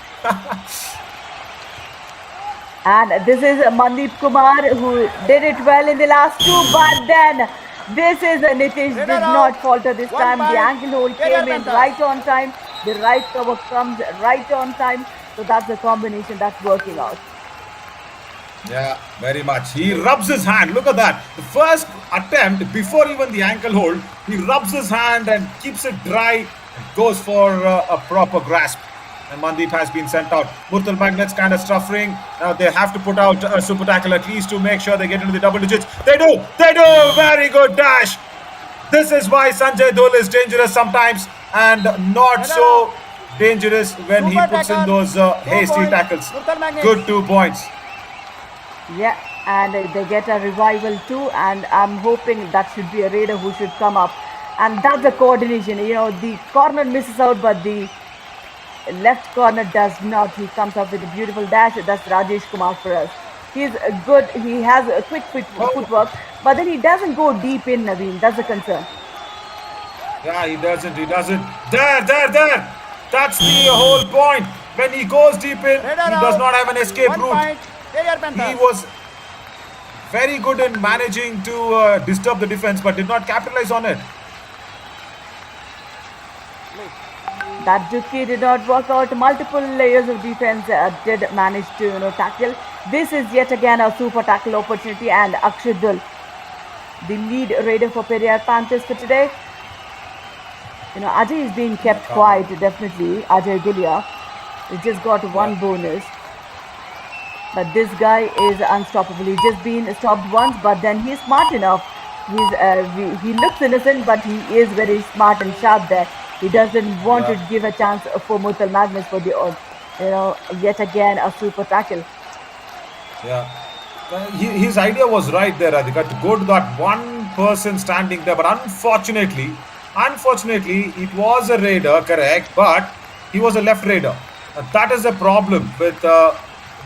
And this is Mandeep Kumar who did it well in the last two, but then this is Nitish did not falter this 1 time. The point, ankle hold Periyar came in Panthers. right on time. The right cover comes right on time. So that's a combination that's working out. Yeah, very much. He rubs his hand. Look at that. The first attempt, before even the ankle hold, he rubs his hand and keeps it dry and goes for a proper grasp. And Mandeep has been sent out. Murthal Magnets kind of suffering. Now they have to put out a super tackle at least to make sure they get into the double digits. They do! They do! Very good dash. This is why Sanjay Dhol is dangerous sometimes and not so dangerous when he Super puts in tackle. those 2 hasty points. tackles. Murthal Magnets. Good 2 points. Yeah, and they get a revival too. And I'm hoping that should be a raider who should come up. And that's the coordination. The corner misses out, but the left corner does not. He comes up with a beautiful dash. That's Rajesh Kumar for us. He's good. He has a quick footwork, but then he doesn't go deep in, Naveen. That's a concern. Yeah, he doesn't. He doesn't. There. That's the whole point. When he goes deep in, he does not have an escape 1 route. point, Periyar He Panthers. was very good in managing to disturb the defense, but did not capitalize on it. That Duki did not work out. Multiple layers of defense did manage to tackle. This is yet again a super tackle opportunity, and Akshidul, the lead raider for Periyar Panthers for today. Ajay is being kept quiet, definitely. Ajay Gulia. He just got one bonus. But this guy is unstoppable. He's just been stopped once, but then he's smart enough. He looks innocent, but he is very smart and sharp there. He doesn't want to give a chance for Murthal Magnus for the yet again a super tackle. Yeah. His idea was right there, Radhika, to go to that one person standing there. But unfortunately, Unfortunately, it was a raider, correct, but he was a left raider. That is a problem with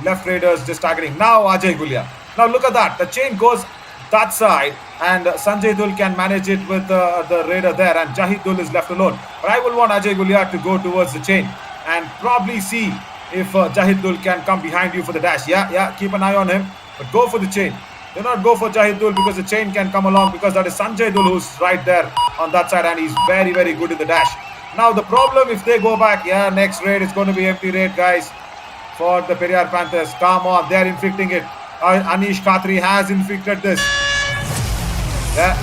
left raiders just targeting. Now Ajay Gulia. Now look at that. The chain goes that side, and Sanjay Dul can manage it with the raider there, and Jahid Dul is left alone. But I will want Ajay Gulia to go towards the chain and probably see if Jahid Dul can come behind you for the dash. Yeah, keep an eye on him, but go for the chain. Do not go for Jahid Dul because the chain can come along, because that is Sanjay Dul who's right there on that side, and he's very, very good in the dash. Now the problem, if they go back, next raid is going to be empty raid, guys, for the Periyar Panthers. Come on, they're inflicting it. Anish Khatri has inflicted this. Yeah.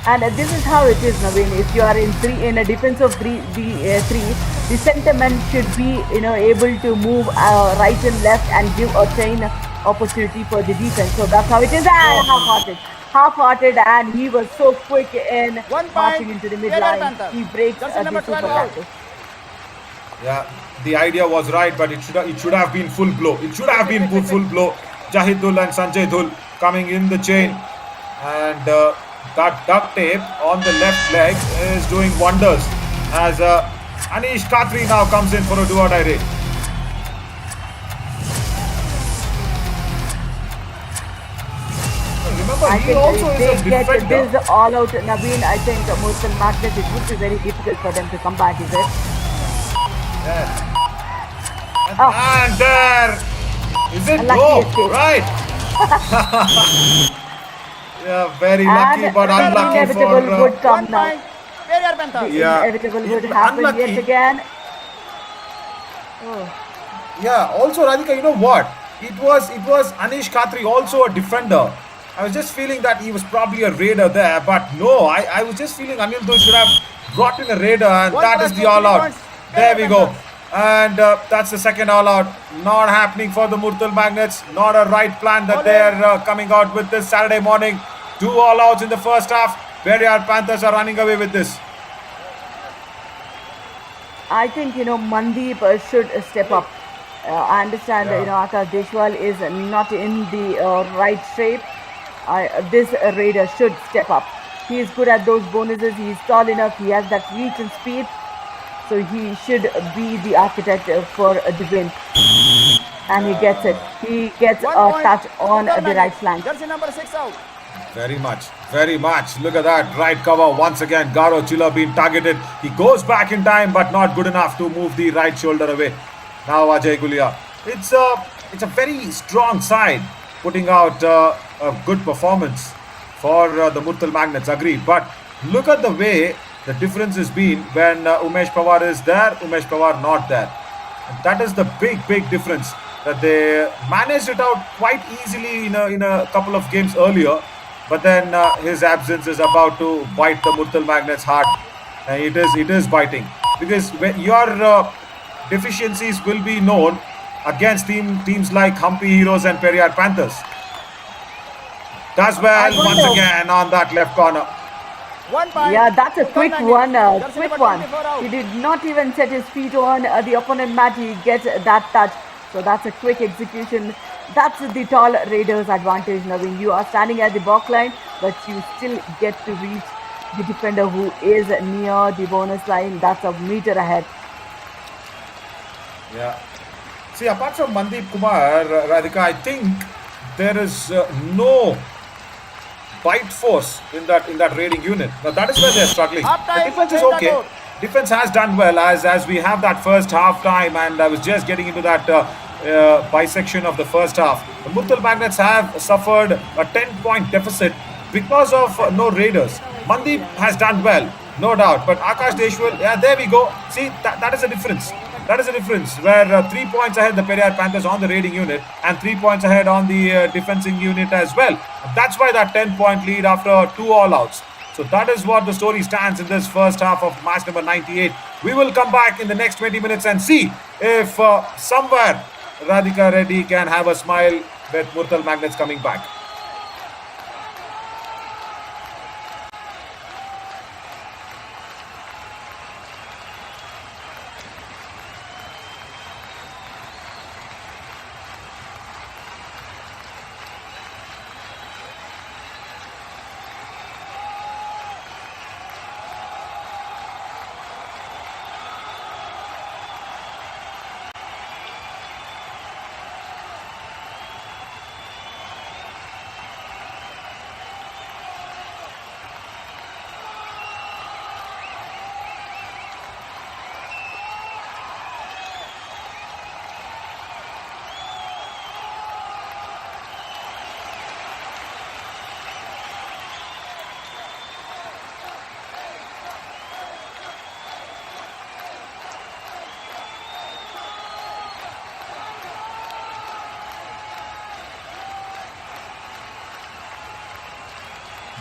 And this is how it is, Naveen. If you are in a defense of three, the sentiment should be able to move right and left and give a chain opportunity for the defense. So that's how it is. And half-hearted, and he was so quick in marching into the midline. He breaks the super tactic. Yeah, the idea was right, but it should have been full blow. It should have been full blow. Jahid Dul and Sanjay Dul coming in the chain, and that duct tape on the left leg is doing wonders as Anish Khatri now comes in for a do-or-die raid. Remember, I he think also if is a they get defender. this all out, Naveen, I think Murthal Magnet, it would be very difficult for them to come back, is it? Yes. Oh. And there is it. Lucky Go escape. right. Yeah, very lucky, but the unlucky inevitable for. would come now. Periyar Panthers. The Yeah. inevitable would happen Unlucky. yet again. Oh. Yeah. Also, Radhika, you know what? It was Anish Khatri, also a defender. I was just feeling that he was probably a raider there, but no, I was just feeling Anil Dul should have brought in a raider, and One that is point, the all 3 out. points. There we go. Panthers. And that's the second all out. Not happening for the Murthal Magnets. Not a right plan that they're coming out with this Saturday morning. 2 all outs in the first half. Periyar Panthers are running away with this. I think Mandeep should step up. I understand Akash Deshwal is not in the right shape. This raider should step up. He is good at those bonuses. He is tall enough. He has that reach and speed. So he should be the architect for the win. And he gets it. He gets 1 a point. touch on Murthal the right Magnet. flank. Jersey number 6 out. Very much, very much. Look at that right cover once again. Garo Chilla being targeted. He goes back in time, but not good enough to move the right shoulder away. Now Ajay Gulia. It's a very strong side putting out a good performance for the Murthal Magnets. Agreed. But look at the way the difference has been when Umesh Pawar is there, Umesh Pawar not there. And that is the big difference. That they managed it out quite easily in a couple of games earlier. But then his absence is about to bite the Murthal Magnets hard. And it is biting. Because when your deficiencies will be known against teams like Hampi Heroes and Periyar Panthers. Does well once again on that left corner. 1 point. Yeah, that's a quick Murthal one. Magnet. Jersey Quick number one. 24 out. He did not even set his feet on the opponent mat. He gets that touch. So that's a quick execution. That's the tall Raiders' advantage, Naveen. You are standing at the back line, but you still get to reach the defender who is near the bonus line. That's a meter ahead. Yeah. See, apart from Mandeep Kumar, Radhika, I think there is no bite force in that raiding unit. Now that is where they're struggling. Half The time, defense is Delta okay. goal. Defense has done well as we have that first half time, and I was just getting into that bisection of the first half. The Murthal Magnets have suffered a 10-point deficit because of no raiders. Mandeep has done well, no doubt, but Akash Deshwal, yeah, there we go. See, that is a difference. That is a difference where 3 points ahead the Periyar Panthers on the raiding unit and 3 points ahead on the defending unit as well. That's why that 10-point lead after 2 all-outs. So that is what the story stands in this first half of match number 98. We will come back in the next 20 minutes and see if somewhere Radhika Reddy can have a smile with Murthal Magnets coming back.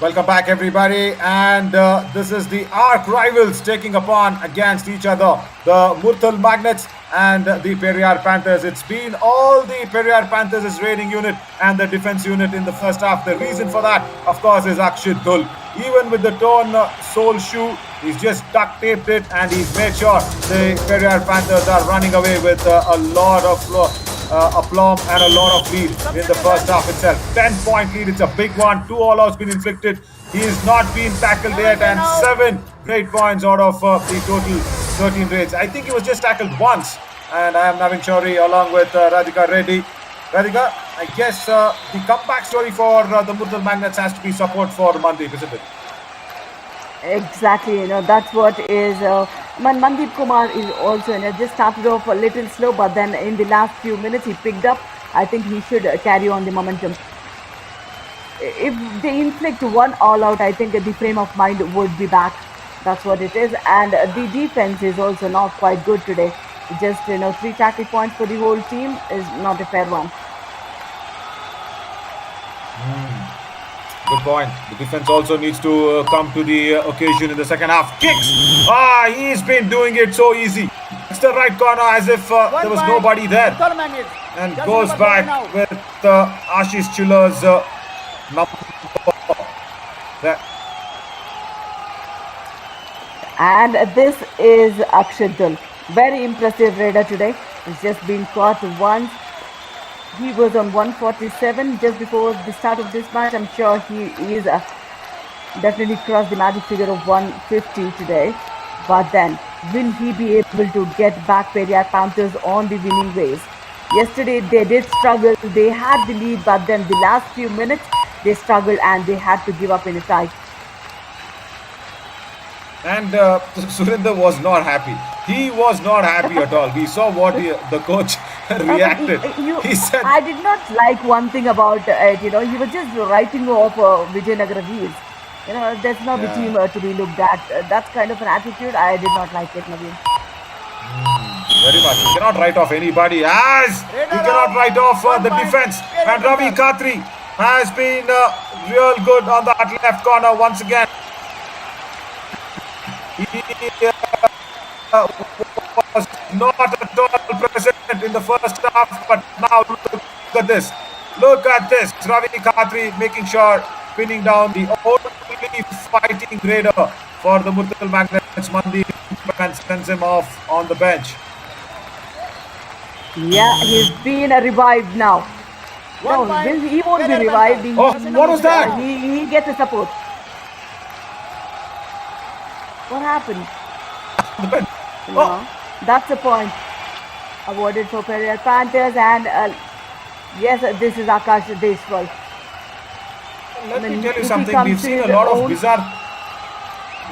Welcome back, everybody, and this is the arch rivals taking upon against each other, the Murthal Magnets and the Periyar Panthers. It's been all the Periyar Panthers' raiding unit and the defense unit in the first half. The reason for that, of course, is Akshit Dhul. Even with the torn sole shoe, he's just duct taped it and he's made sure the Periyar Panthers are running away with a lot of aplomb and a lot of lead in the first half itself. 10-point lead, it's a big one. 2 all-outs been inflicted. He has not been tackled yet, and 7 great points out of the total 13 raids. I think he was just tackled once, and I am Navin Chaudhary along with Radhika Reddy. Radhika, I guess the comeback story for the Murthal Magnets has to be support for Mandeep, isn't it? Exactly, that's what is. Mandeep Kumar is also, just started off a little slow, but then in the last few minutes he picked up. I think he should carry on the momentum. If they inflict one all-out, I think the frame of mind would be back. That's what it is, and the defense is also not quite good today. Just 3 tackle points for the whole team is not a fair one. Good point. The defense also needs to come to the occasion in the second half. Kicks! He's been doing it so easy. It's the right corner as if there was nobody there. And goes back with Ashish Chuller's number. And this is Akshit Dhul. Very impressive raider today. He's just been caught once. He was on 147 just before the start of this match. I'm sure he is definitely crossed the magic figure of 150 today. But then, will he be able to get back Periyar Panthers on the winning ways? Yesterday they did struggle. They had the lead, but then the last few minutes they struggled and they had to give up in a tie. And Surinder was not happy. He was not happy at all. We saw what the coach reacted. He said, I did not like one thing about it. He was just writing off Vijayanagara Veers. That's not the team to be looked at. That's kind of an attitude. I did not like it, Naveen. Very much. You cannot write off anybody as you cannot write off the defense. And Ravi Khatri has been real good on that left corner once again. He was not at all present in the first half, but now look at this. Look at this. Ravi Khatri making sure, pinning down the only fighting raider for the Murthal Magnets. Mandeep and sends him off on the bench. Yeah, he's been revived now. No, he won't be revived. What was that? He gets a support. What happened? The bench. No, that's the point. Awarded for Periyar Panthers, and yes, this is Akash Deshwal. Let me tell you something. We've seen a lot of bizarre.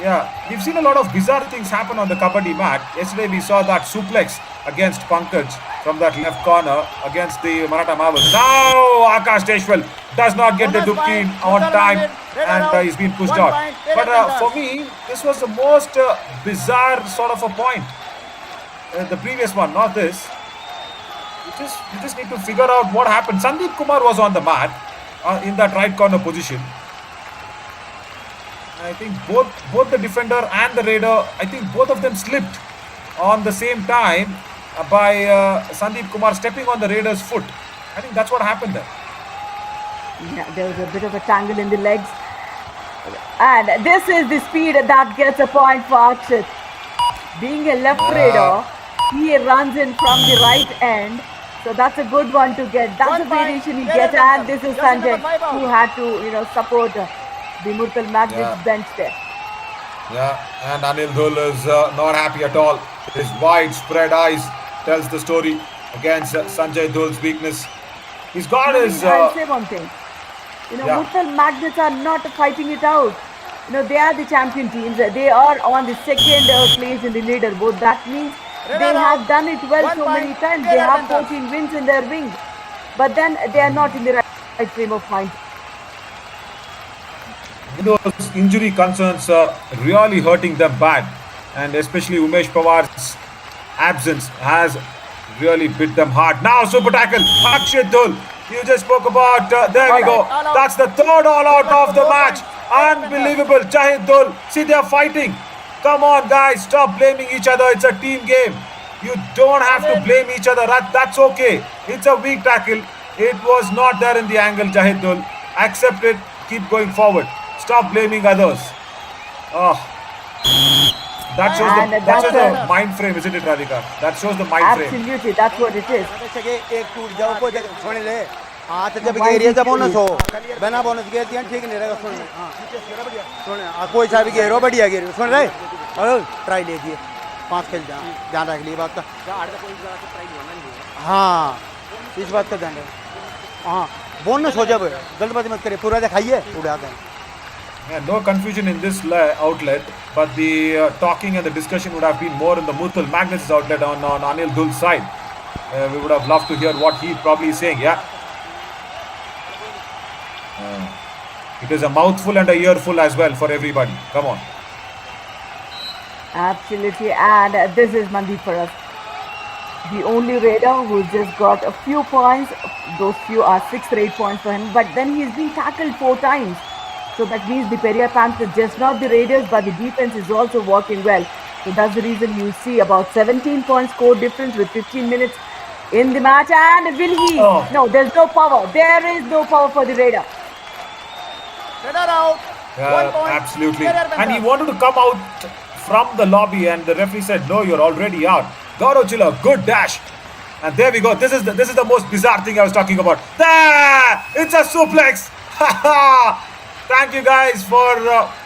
Yeah, we've seen a lot of bizarre things happen on the Kabaddi mat. Yesterday we saw that suplex against Pankaj from that left corner against the Maratha Marvels. Now Akash Deshwal does not get the dupki on time and he's been pushed out. But for me, this was the most bizarre sort of a point. The previous one, not this. You just need to figure out what happened. Sandeep Kumar was on the mat in that right corner position. I think both the defender and the raider, I think both of them slipped on the same time by Sandeep Kumar stepping on the raider's foot. I think that's what happened there. Yeah, there was a bit of a tangle in the legs. And this is the speed that gets a point for Akshit. Being a left raider, he runs in from the right end. So that's a good one to get. That's a variation he gets. And this is Sanjay who had to, support the Murthal Magnets bench there. Yeah, and Anil Dhul is not happy at all. His widespread eyes tells the story against Sanjay Dhul's weakness. He's got his... I'll say one thing. Murthal Magnets are not fighting it out. They are the champion teams. They are on the second place in the leaderboard. That means they have done it well so many times. They have 14 wins in their wing. But then they are not in the right frame of mind. Those injury concerns are really hurting them bad, and especially Umesh Pawar's absence has really bit them hard. Now super tackle, Akshit Dhul. You just spoke about, there we go. That's the third all out of the match. Unbelievable. Jahidul. See, they are fighting. Come on, guys. Stop blaming each other. It's a team game. You don't have to blame each other. That's okay. It's a weak tackle. It was not there in the angle, Jahidul. Accept it. Keep going forward. Stop blaming others. Oh. That shows the mind frame, isn't it, Radhika? That shows the mind frame. Absolutely, that's what it is. एक टूट जाओ को सुन ले हाँ तो जब area से bonus हो बिना बोनस के दिया ठीक नहीं रहेगा सुन हाँ सुन कोई सा भी घेरो बढ़िया घेरो सुन रहे और ट्राई ले दिए 5 खेल ध्यान रख लिए बात का हाँ इस बात का ध्यान रख हाँ बोनस हो जाए जल्दबाजी मत करे पूरा दिखाइए उड़ा दें. Yeah, no confusion in this outlet, but the talking and the discussion would have been more in the Murthal Magnets outlet on Anil Dhul's side. We would have loved to hear what he probably is saying, yeah. It is a mouthful and a earful as well for everybody. Come on. Absolutely, and this is Mandeep for us. The only Raider who just got a few points. Those few are 6 or 8 points for him, but then he's been tackled 4 times. So that means the Periyar Panthers, just not the Raiders, but the defense is also working well. So that's the reason you see about 17 points score difference with 15 minutes in the match. And will he? Oh. No, there's no power. There is no power for the Raider. Raider out. 1 point. Absolutely. Periyar And he Panthers. wanted to come out from the lobby, and the referee said, "No, you're already out." Gaurav Chilla, good dash. And there we go. This is the most bizarre thing I was talking about. There! It's a suplex. Thank you guys for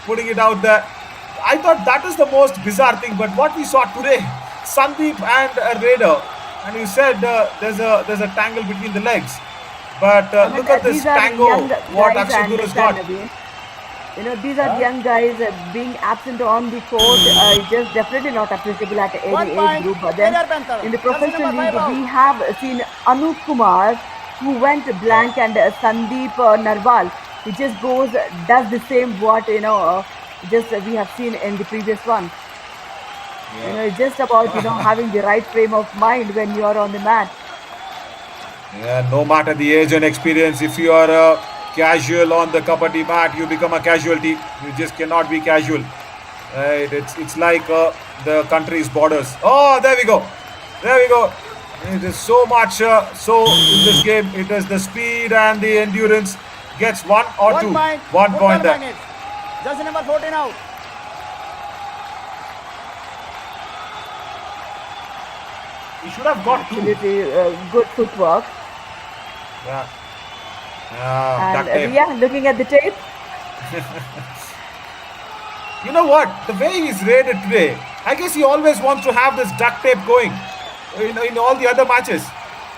putting it out there. I thought that is the most bizarre thing, but what we saw today, Sandeep and a Raider, and you said there's a tangle between the legs, but look at this These are tango. young What guys, I Akshay Guru's got. understand, Naveen. You know, these are young guys being absent on the court is just definitely not appreciable at any 1 age point. group. But then Periyar Panthers. in the Jersey professional number league, 5 out. we have seen Anup Kumar who went blank, and Sandeep Narwal, he just goes, does the same what, just we have seen in the previous one. You know, it's just about, having the right frame of mind when you are on the mat. Yeah, no matter the age and experience, if you are a casual on the kabaddi mat, you become a casualty. You just cannot be casual. Right? It's like the country's borders. Oh, there we go. There we go. It is so much so in this game. It is the speed and the endurance. Gets 1 or 2. 1 point. 1 point there. Jersey number 14 out. He should have got 2. Absolutely good footwork. Yeah. Duct tape. And yeah, looking at the tape, You know what? The way he's raided today, I guess he always wants to have this duct tape going in all the other matches.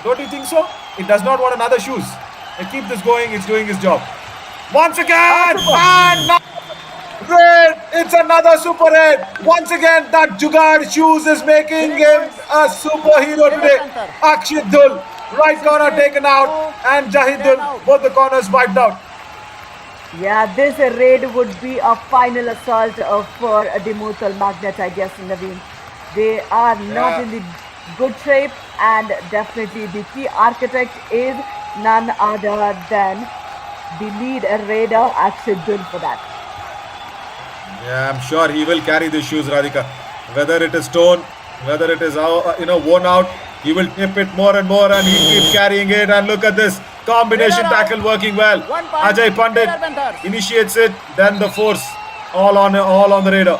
Don't you think so? He does not want another shoes. Keep this going. It's doing his job. Once again, and now raid. It's another super raid. Once again, that Jugaad shoes is making him a superhero today. Akshit Dhul, right corner taken out, and Jahid Dhul, both the corners wiped out. yeah, this raid would be a final assault for the Murthal Magnets, I guess, Naveen. They are not in the good shape, and definitely the key architect is none other than the lead raider, Akshit Dhul, for that. Yeah, I'm sure he will carry these shoes, Radhika. Whether it is torn, whether it is worn out, he will tip it more and more, and he'll keep carrying it. And look at this combination tackle working well. 1 point. Ajay Pandit Periyar Panthers. initiates it, then the force all on the Raider.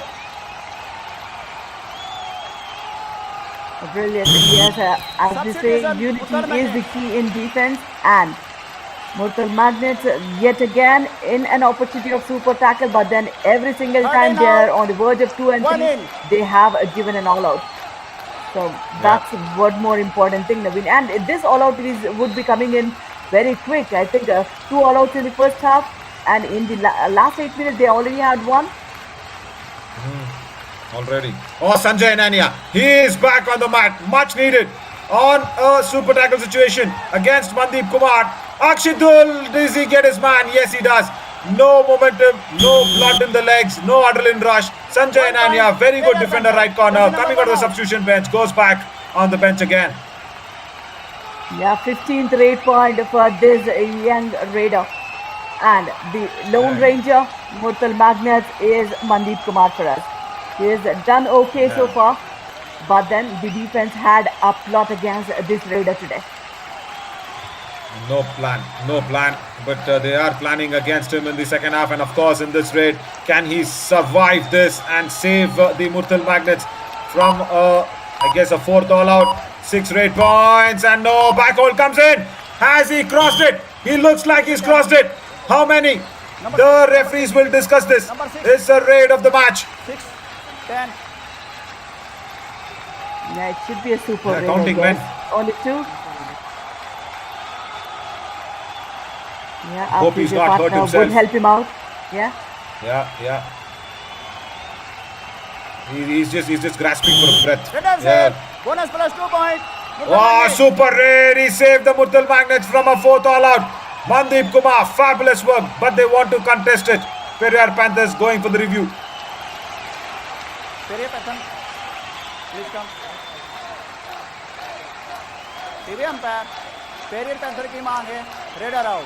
Brilliant. Yes, as they say, unity is the key in defense, and Murthal Magnets yet again in an opportunity of super tackle, but then every single time they are on the verge of 2 and 3, they have given an all out. So that's what more important thing, Naveen. And this all out would be coming in very quick. I think 2 all outs in the first half, and in the last 8 minutes they already had 1. Already. Oh, Sanjay Nania. He is back on the mat. Much needed. On a super tackle situation against Mandeep Kumar. Akshit Dhul, does he get his man? Yes, he does. No momentum, no blood in the legs, no adrenaline rush. Sanjay Nania, very good defender, right corner. Coming out of the substitution bench, goes back on the bench again. Yeah, 15th raid point for this young raider. And the Lone Ranger, Murthal Magnets is Mandeep Kumar for us. He has done okay so far, but then the defense had a plot against this raider today. No plan. But they are planning against him in the second half. And of course, in this raid, can he survive this and save the Murthal Magnets from, I guess, a fourth all out? 6 raid points and no back hole comes in. Has he crossed it? He looks like he's crossed it. How many? The referees will discuss this. It's a raid of the match. 6, 10. Yeah, it should be a super Yeah, raid, counting I men. guess. Only 2. Yeah, Hope our he's physio not hurt partner himself. would help him out. Yeah. Yeah. He's just grasping for a breath. Return Yeah. save. Bonus plus 2 points. Oh, super raid. He saved the Murthal Magnets from a fourth all out. Mandeep Kumar, fabulous work. But they want to contest it. Periyar Panthers going for the review. Periyar Panthers, please come. TV umpire Periyar panther की मांग है raider out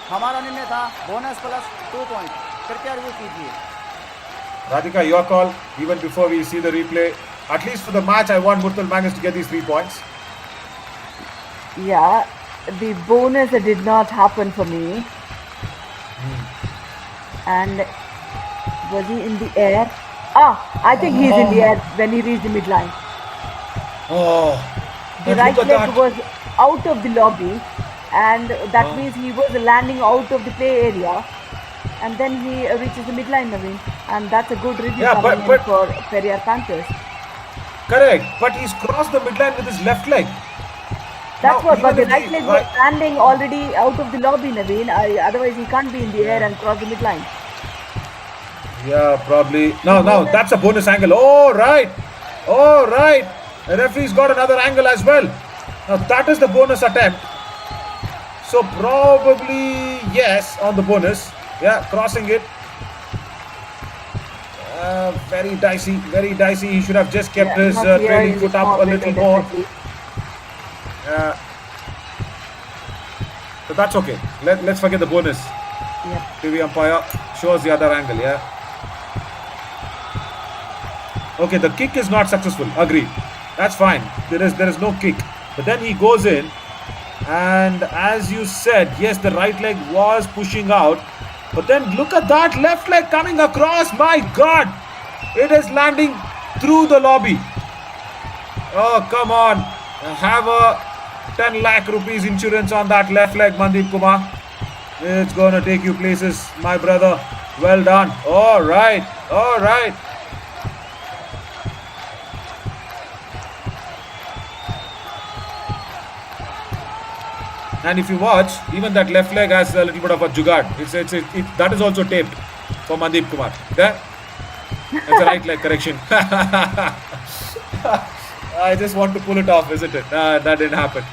हमारा निर्णय था bonus plus 2 point कृपया review कीजिए Radhika, your call. Even before we see the replay, at least for the match, I want Murthal Magnets to get these 3 points. Yeah, the bonus did not happen for me. And was he in the air? I think he's in the air when he reached the midline. Oh, The but right look at leg that. was out of the lobby, and that means he was landing out of the play area, and then he reaches the midline, Naveen, and that's a good review Yeah, coming but- in for Periyar Panthers. Correct, but he's crossed the midline with his left leg. That's Now, what, but the even if right he- leg was landing already out of the lobby, Naveen. Otherwise, he can't be in the air and cross the midline. Yeah, probably. No, that's a bonus angle. Oh, right. The referee's got another angle as well. Now, that is the bonus attempt. So, probably, yes, on the bonus. Yeah, crossing it. Very dicey. He should have just kept his not here trailing in foot the up a small little window, more. definitely. So, that's okay. Let's forget the bonus. Yeah. TV umpire shows the other angle, yeah. Okay, the kick is not successful. Agreed. That's fine. There is no kick. But then he goes in, and as you said, yes, the right leg was pushing out. But then look at that left leg coming across. My God, it is landing through the lobby. Oh, come on. Have a 10 lakh rupees insurance on that left leg, Mandeep Kumar. It's gonna take you places, my brother. Well done. All right. And if you watch, even that left leg has a little bit of a jugaad. That is also taped for Mandeep Kumar. There, it's a right leg correction. I just want to pull it off, isn't it? That didn't happen.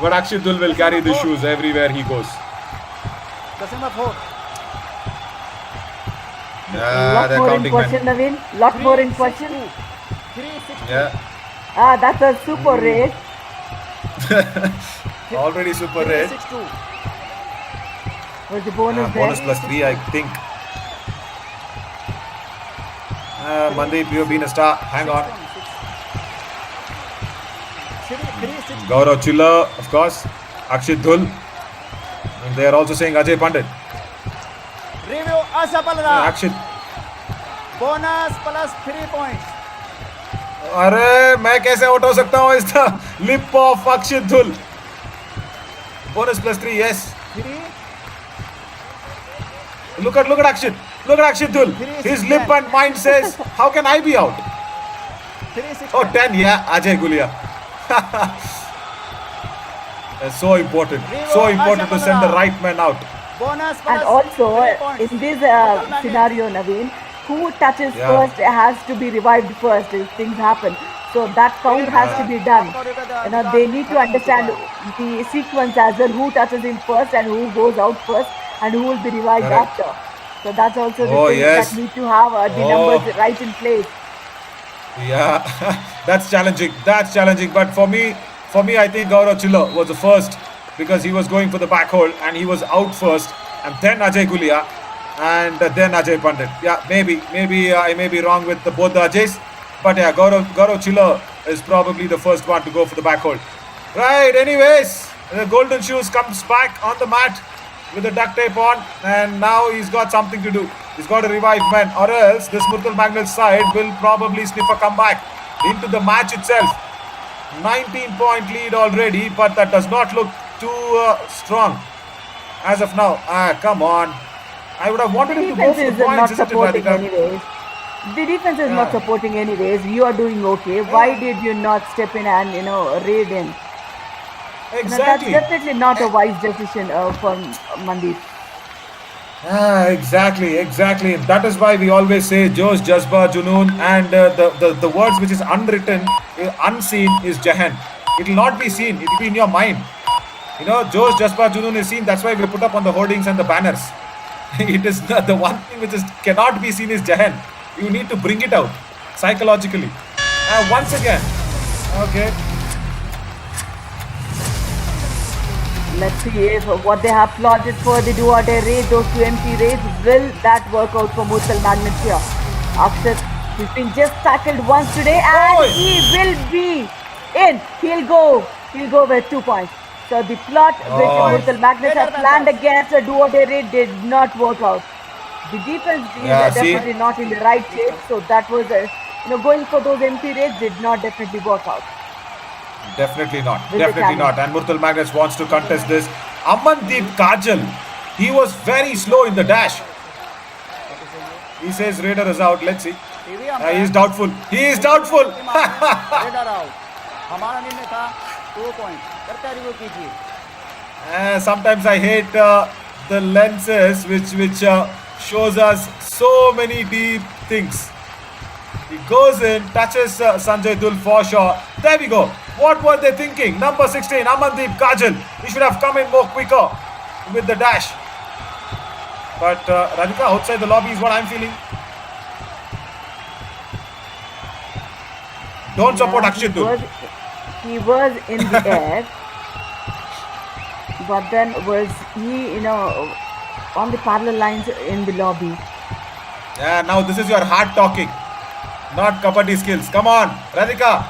But Akshidul will carry the shoes everywhere he goes. दशम में 4 Yeah, Lot they're more in counting question, men. Naveen. Lot more in question. 360 Yeah, That's a super raid. already super red. 362 Was the bonus there? Bonus plus 3, I think. Mandeep, you've been a star. Hang on. 360 Gaurav Chilla, of course. Akshit Dhul. And they are also saying Ajay Pandit. Review असफल रहा Akshit. Bonus plus 3 points अरे मैं कैसे out हो सकता हूँ इस lip of अक्षित धुल bonus plus 3 yes 3 look at Akshit Dhul his lip and mind says how can I be out 360 oh 10 yeah Ajay Gulia It's so important to send the right man out bonus And plus also, 3 points in this scenario, Naveen, who touches Yeah. first has to be revived first if things happen. So that count has to be done. They need to understand the sequence as well, who touches him first and who goes out first and who will be revived Correct. after. So that's also the Oh, thing yes. that need to have the Oh. numbers right in place. yeah that's challenging but for me I think Gaurav Chilla was the first because he was going for the back hold and he was out first and then Ajay Gulia, and then Ajay Pandit. Yeah, maybe I may be wrong with both the Ajays, but yeah, Gaurav Chiller is probably the first one to go for the back hold. Right, anyways, the Golden Shoes comes back on the mat with the duct tape on, and now he's got something to do. He's got to revive men, or else this Murthal Magnets side will probably sniff a comeback into the match itself. 19-point lead already, but that does not look too strong as of now. Come on. I would have wanted him to go for the Defense is not points, isn't it, supporting Radhika? anyways. The defense is not supporting anyways. You are doing okay. Why did you not step in and raid in? Exactly. That's definitely not a wise decision for Mandeep. Exactly. That is why we always say Josh, Jazba, Junoon, and the words which is unwritten, unseen is Jahan. It will not be seen. It will be in your mind. Josh, Jazba, Junoon is seen. That's why we put up on the hoardings and the banners. It is the one thing which cannot be seen is Jahan. You need to bring it out psychologically. Once again. Okay. Let's see if what they have plotted for the do-or-die raid, those two empty raids, will that work out for Murthal Magnets here? Akshat, he's been just tackled once today and he will be in. He'll go with 2 points. So the plot which Murthal Magnets have planned against a do-or-die raid did not work out. The defense is definitely not in the right shape. So that was, going for those empty raids did not definitely work out. Definitely not. And Murthal Magnets wants to contest this. Amandeep Kajal, he was very slow in the dash. He says Raider is out. Let's see. He is doubtful. Raider out. हमारा निर्णय था 2 point. कृपया review कीजिए. Sometimes I hate the lenses which shows us so many deep things. He goes in, touches Sanjay Dul for sure. There we go. What were they thinking? Number 16, Amandeep Kajal. He should have come in more quicker with the dash. But Radhika, outside the lobby is what I'm feeling. Don't support Akshit Dul. He was in the air. But then was he, on the parallel lines in the lobby. Yeah, now this is your heart talking, not kabaddi skills. Come on, Radhika.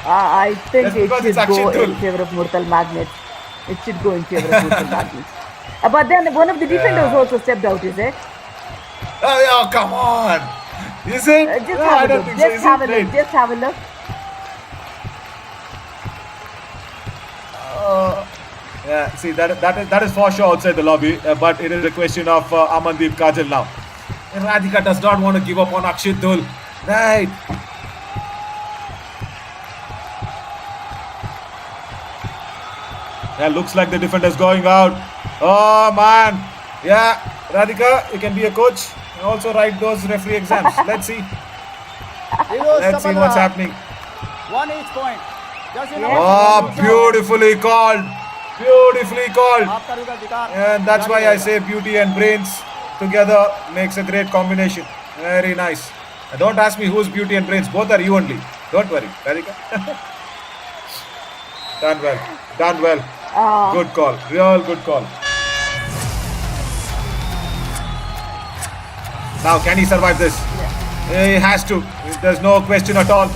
I think it should go Akshit Dul. in favor of Murthal Magnets. It should go in favor of Murthal Magnets. But then one of the defenders also stepped out, is it? Oh, come on. Is it? Just have a look. Just have a look. Yeah, see, that is for sure outside the lobby, but it is a question of Amandeep Kajal now. And Radhika does not want to give up on Akshit Dul. Right. Yeah, looks like the defender is going out. Oh, man. Yeah, Radhika, you can be a coach and also write those referee exams. Let's see. Let's see what's happening. 1 each point. Just Oh, beautifully called. Beautifully called. And that's why I say beauty and brains together makes a great combination. Very nice. And don't ask me who's beauty and brains. Both are you only. Don't worry, Radhika. Done well. Good call. Real good call. Now, can he survive this? He has to. There's no question at all.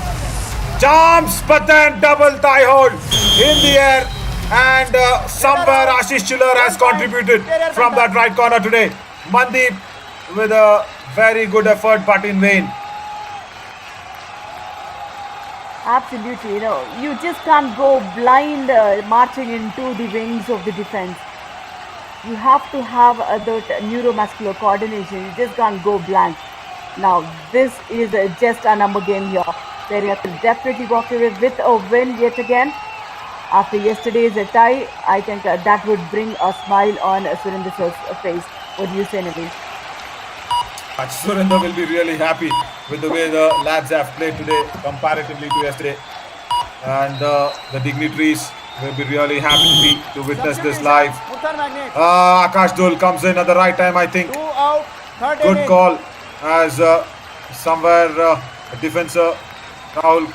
Jumps, but then double thigh hold in the air. And somewhere Ashish Chiller has contributed from that right corner today. Mandeep with a very good effort, but in vain. Absolutely, you just can't go blind marching into the wings of the defense. You have to have that neuromuscular coordination. You just can't go blank. Now, this is just a number game here. Periyar will definitely walk away with a win yet again. After yesterday's tie, I think that would bring a smile on Surendra's face. What do you say, Naveen? Surendra will be really happy with the way the lads have played today comparatively to yesterday. And the dignitaries will be really happy to witness this live. Akash Dul comes in at the right time, I think. 2 out, Good call as somewhere a defender, Rahul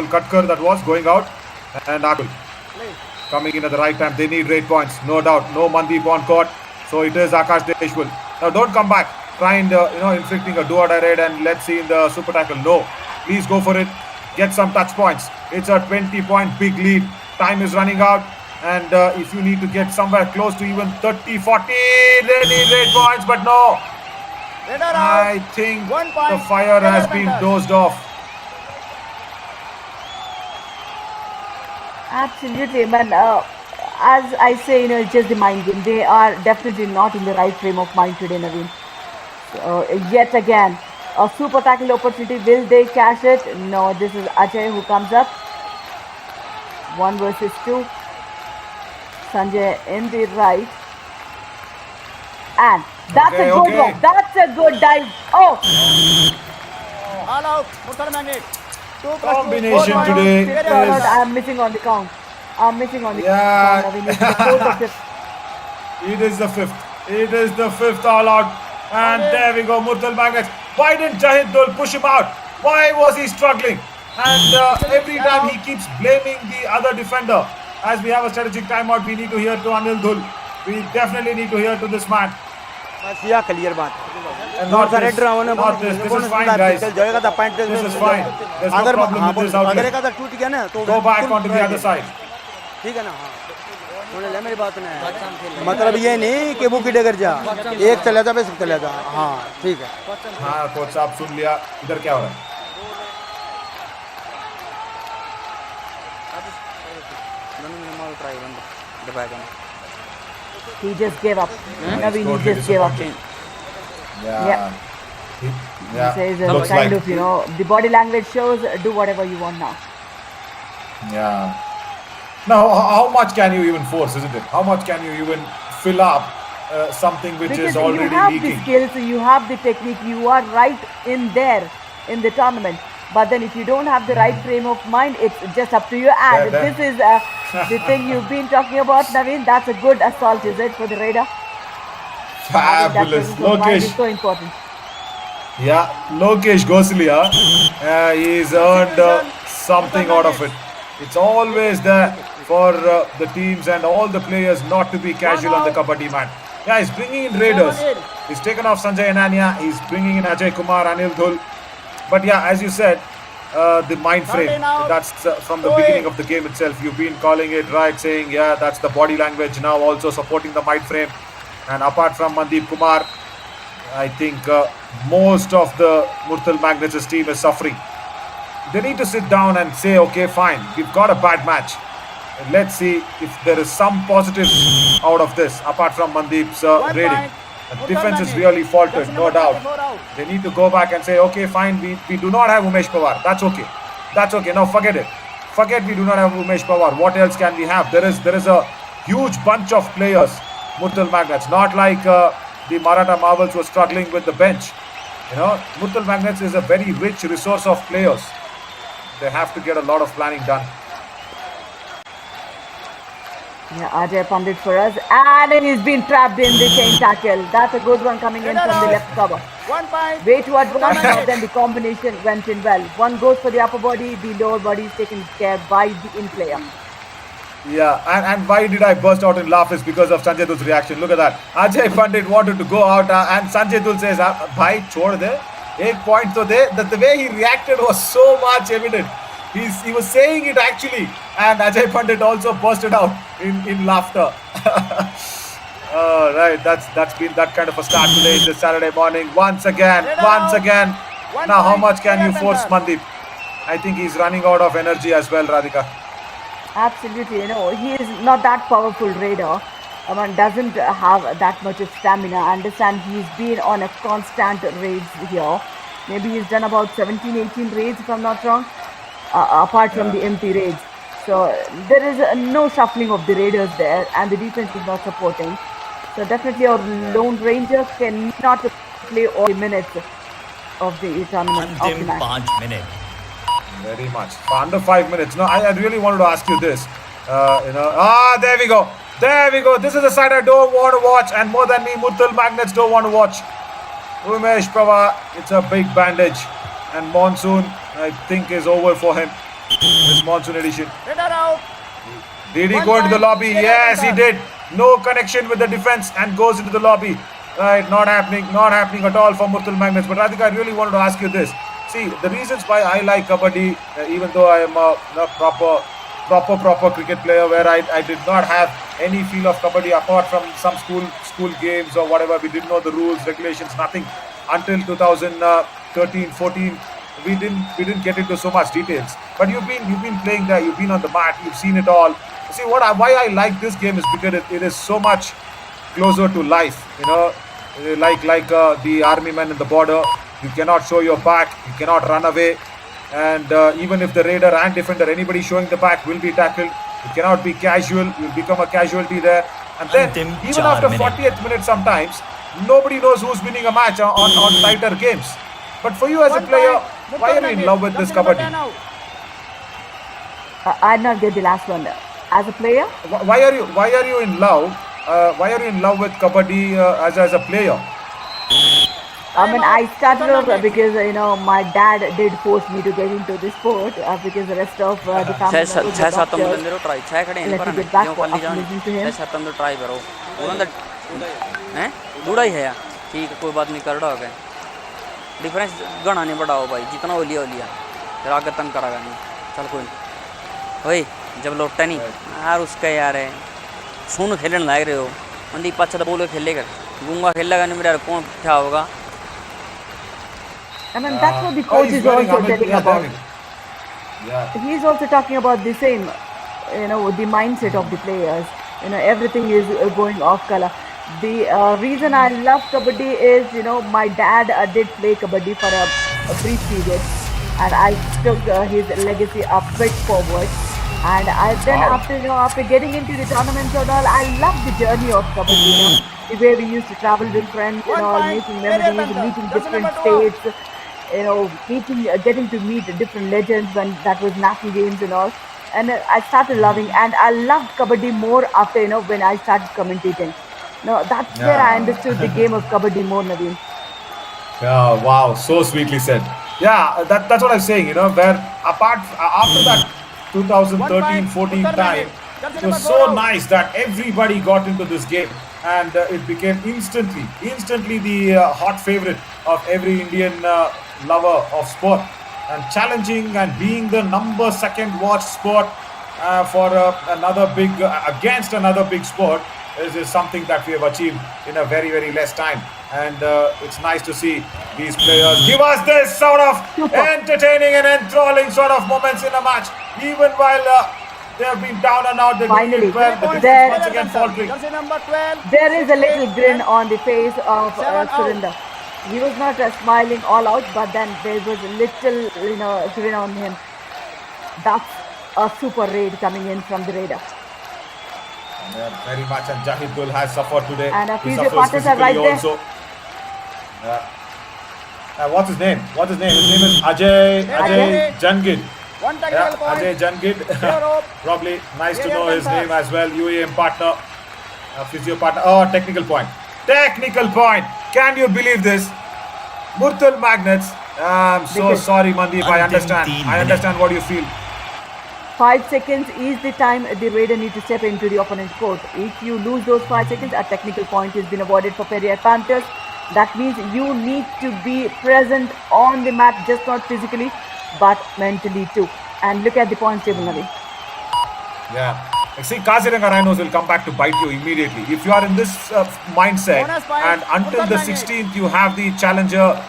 Katkar, that was going out. And Akul. coming in at the right time. They need rate points, no doubt. No Mandeep on court, so it is Akash Deshwal. Now don't come back. Try and inflicting a do-or-die raid, and let's see in the super tackle. No, please go for it. Get some touch points. It's a 20-point big lead. Time is running out, and if you need to get somewhere close to even 30, 40, they need rate points, but no. Raider out. I think 1 point. the fire has Periyar been Panthers. dozed off. Absolutely, man. As I say, it's just the mind game. They are definitely not in the right frame of mind today, Naveen. So, yet again, a super tackle opportunity. Will they cash it? No, this is Ajay who comes up. 1 versus 2. Sanjay in the right. And that's Okay, a good okay. one. That's a good dive. Oh, All out. Murthal Magnet. 2 plus 2. Combination 4 today points. no, Periyar no, is- Panthers. I'm missing on the count. I'm missing on the Yeah. count. Naveen. It's the fourth or fifth. It is the fifth. It is the fifth all out. And there we go, Murthal Magnets. Why didn't Jahid Dul push him out? Why was he struggling? And every time he keeps blaming the other defender. As we have a strategic timeout, we need to hear to Anil Dhul. We definitely need to hear to this man. बस यह clear बात And not not this. Red round Not this. This is fine, guys. चल जाएगा तो point This is fine. There's no अगर problem with this अगर outlet. का तो टूट गया ना तो Go back onto the other side. ठीक है ना हाँ सुन ले मेरी बात ने मतलब ये नहीं कि वो किडे कर जा एक चला जा बस चला जा हाँ ठीक है हाँ कोच साहब सुन लिया. इधर क्या हो रहा है? He just gave up. Naveen, totally he just gave up. Yeah. He Yeah. says Looks kind like. of, the body language shows do whatever you want now. Yeah. Now, how much can you even force, isn't it? How much can you even fill up something which Because is already you have leaking? the skills, you have the technique, you are right in there in the tournament. But then if you don't have the right frame of mind, it's just up to you. And Yeah, this is the thing you've been talking about, Naveen. That's a good assault, is it, for the Raider? Fabulous. That presence of mind is Lokesh. so important. Yeah, Lokesh Goslia. He's earned something out of it. It's always there for the teams and all the players not to be casual on the kabaddi mat. Yeah, he's bringing in Raiders. He's taken off Sanjay Ananya. He's bringing in Ajay Kumar, Anil Dhul. But yeah, as you said, the mind frame, that's from the beginning of the game itself. You've been calling it right, saying, yeah, that's the body language. Now also supporting the mind frame. And apart from Mandeep Kumar, I think most of the Murthal Magnets' team is suffering. They need to sit down and say, okay, fine, we've got a bad match. Let's see if there is some positive out of this, apart from Mandeep's rating. The defense is really faltered, no doubt. They need to go back and say, okay, fine, we do not have Umesh Pawar. That's okay. That's okay. Now forget it. Forget we do not have Umesh Pawar. What else can we have? There is a huge bunch of players, Murthal Magnets. Not like the Maratha Marvels were struggling with the bench. Murthal Magnets is a very rich resource of players. They have to get a lot of planning done. Yeah, Ajay Pandit for us. And he's been trapped in the chain tackle. That's a good one coming in from the left cover. 1 point. Way to advance, but then the combination went in well. One goes for the upper body, the lower body is taken care by the in player. Yeah, and why did I burst out in laugh is because of Sanjay Dul's reaction. Look at that. Ajay Pandit wanted to go out and Sanjay Dul says, Bhai, chhod de. Ek point to de. The way he reacted was so much evident. He was saying it actually. And Ajay Pandit also bursted out in laughter. Right, that's been that kind of a start today this Saturday morning. Once again. Now, how much can you force Mandeep? I think he's running out of energy as well, Radhika. Absolutely, he is not that powerful Raider. Doesn't have that much of stamina. I understand he's been on a constant raids here. Maybe he's done about 17, 18 raids if I'm not wrong, apart from the empty raids. So there is no shuffling of the Raiders there and the defense is not supporting. So definitely our Lone Ranger cannot play all the minutes of the tournament. Of the अंतिम match. 5 minute. Very much. For under 5 minutes. No, I really wanted to ask you this. There we go. There we go. This is the side I don't want to watch. And more than me, Murthal Magnets don't want to watch. Umesh Pawar, it's a big bandage. And Monsoon, I think, is over for him. This Monsoon edition. Raider out. Did he go into the lobby? Yes, he did. No connection with the defense and goes into the lobby. Right, not happening at all for Murthal Magnets. But I think I really wanted to ask you this. See, the reasons why I like Kabaddi, even though I am a proper cricket player, where I did not have any feel of Kabaddi apart from some school games or whatever. We didn't know the rules, regulations, nothing until 2013, 14. We didn't get into so much details. But you've been playing there. You've been on the mat. You've seen it all. See, why I like this game is because it is so much closer to life. Like the army men in the border. You cannot show your back. You cannot run away. And even if the raider and defender, anybody showing the back will be tackled. You cannot be casual. You'll become a casualty there. And then even after 40th minute, sometimes nobody knows who's winning a match on tighter games. But for you as a player, why are you in love with this Kabaddi? I did not get the last one. As a player, Why are you in love? Why are you in love with Kabaddi as a player? I mean, I started off because my dad did force me to get into the sport because the rest of the family members were doctors. Try 6 खड़े हैं Let पर me get back क्यों to खाली जान listening to him. 6 7 तो try करो उन्होंने हैं दूड़ा ही है यार ठीक है कोई बात नहीं कर रहा होगा डिफरेंस गणा नहीं बढ़ाओ भाई जितना हो लिया फिर आगे तंग करागा नहीं चल कोई ओए जब लौटता नहीं यार उसका यार है सुन खेलने लग रहे हो मंदी पाछा तो बोल के खेलेगा गूंगा खेलेगा नहीं मेरा कौन क्या होगा I mean, that's what the coach is also telling about. Yeah. He's also talking about the same, the mindset of the players. Everything is going off color. The reason I love Kabaddi is, my dad did play Kabaddi for a brief period, and I took his legacy a bit forward. And after getting into the tournaments and all, I love the journey of Kabaddi. The way we used to travel with friends, making memories, meeting different states. Getting to meet different legends when that was national games and all, and I started loving, and I loved Kabaddi more after when I started commentating. That's where I understood the game of Kabaddi more, Naveen. Yeah, wow, so sweetly said. Yeah, that's what I'm saying. Where after that 2013-14 time, it was so nice that everybody got into this game, and it became instantly the hot favorite of every Indian lover of sport, and challenging and being the number second watched sport for against another big sport is something that we have achieved in a very, very less time. And it's nice to see these players give us this sort of entertaining and enthralling sort of moments in a match, even while they have been down and out. They're doing Finally, it well. The defense once again faltering. There is a little grin on the face of Surinder. He was not smiling all out, but then there was a little, grin on him. That's a super raid coming in from the raider. Yeah, very much. And Jahidul has suffered today. And a He physio suffers partners are right physically there. also. What's his name? His name is Ajay Jangid. One technical point. Ajay Jangid. Probably nice to know his name as well. UAM partner, physio partner. Oh, technical point. Can you believe this? Murthal Magnets. I'm so sorry, Mandeep. I understand what you feel. 5 seconds is the time the raider need to step into the opponent's court. If you lose those 5 seconds, a technical point has been awarded for Periyar Panthers. That means you need to be present on the mat, just not physically, but mentally too. And look at the points table, Navi. Yeah. See, Kaziranga Rhinos will come back to bite you immediately. If you are in this mindset, and until the 16th you have the challenger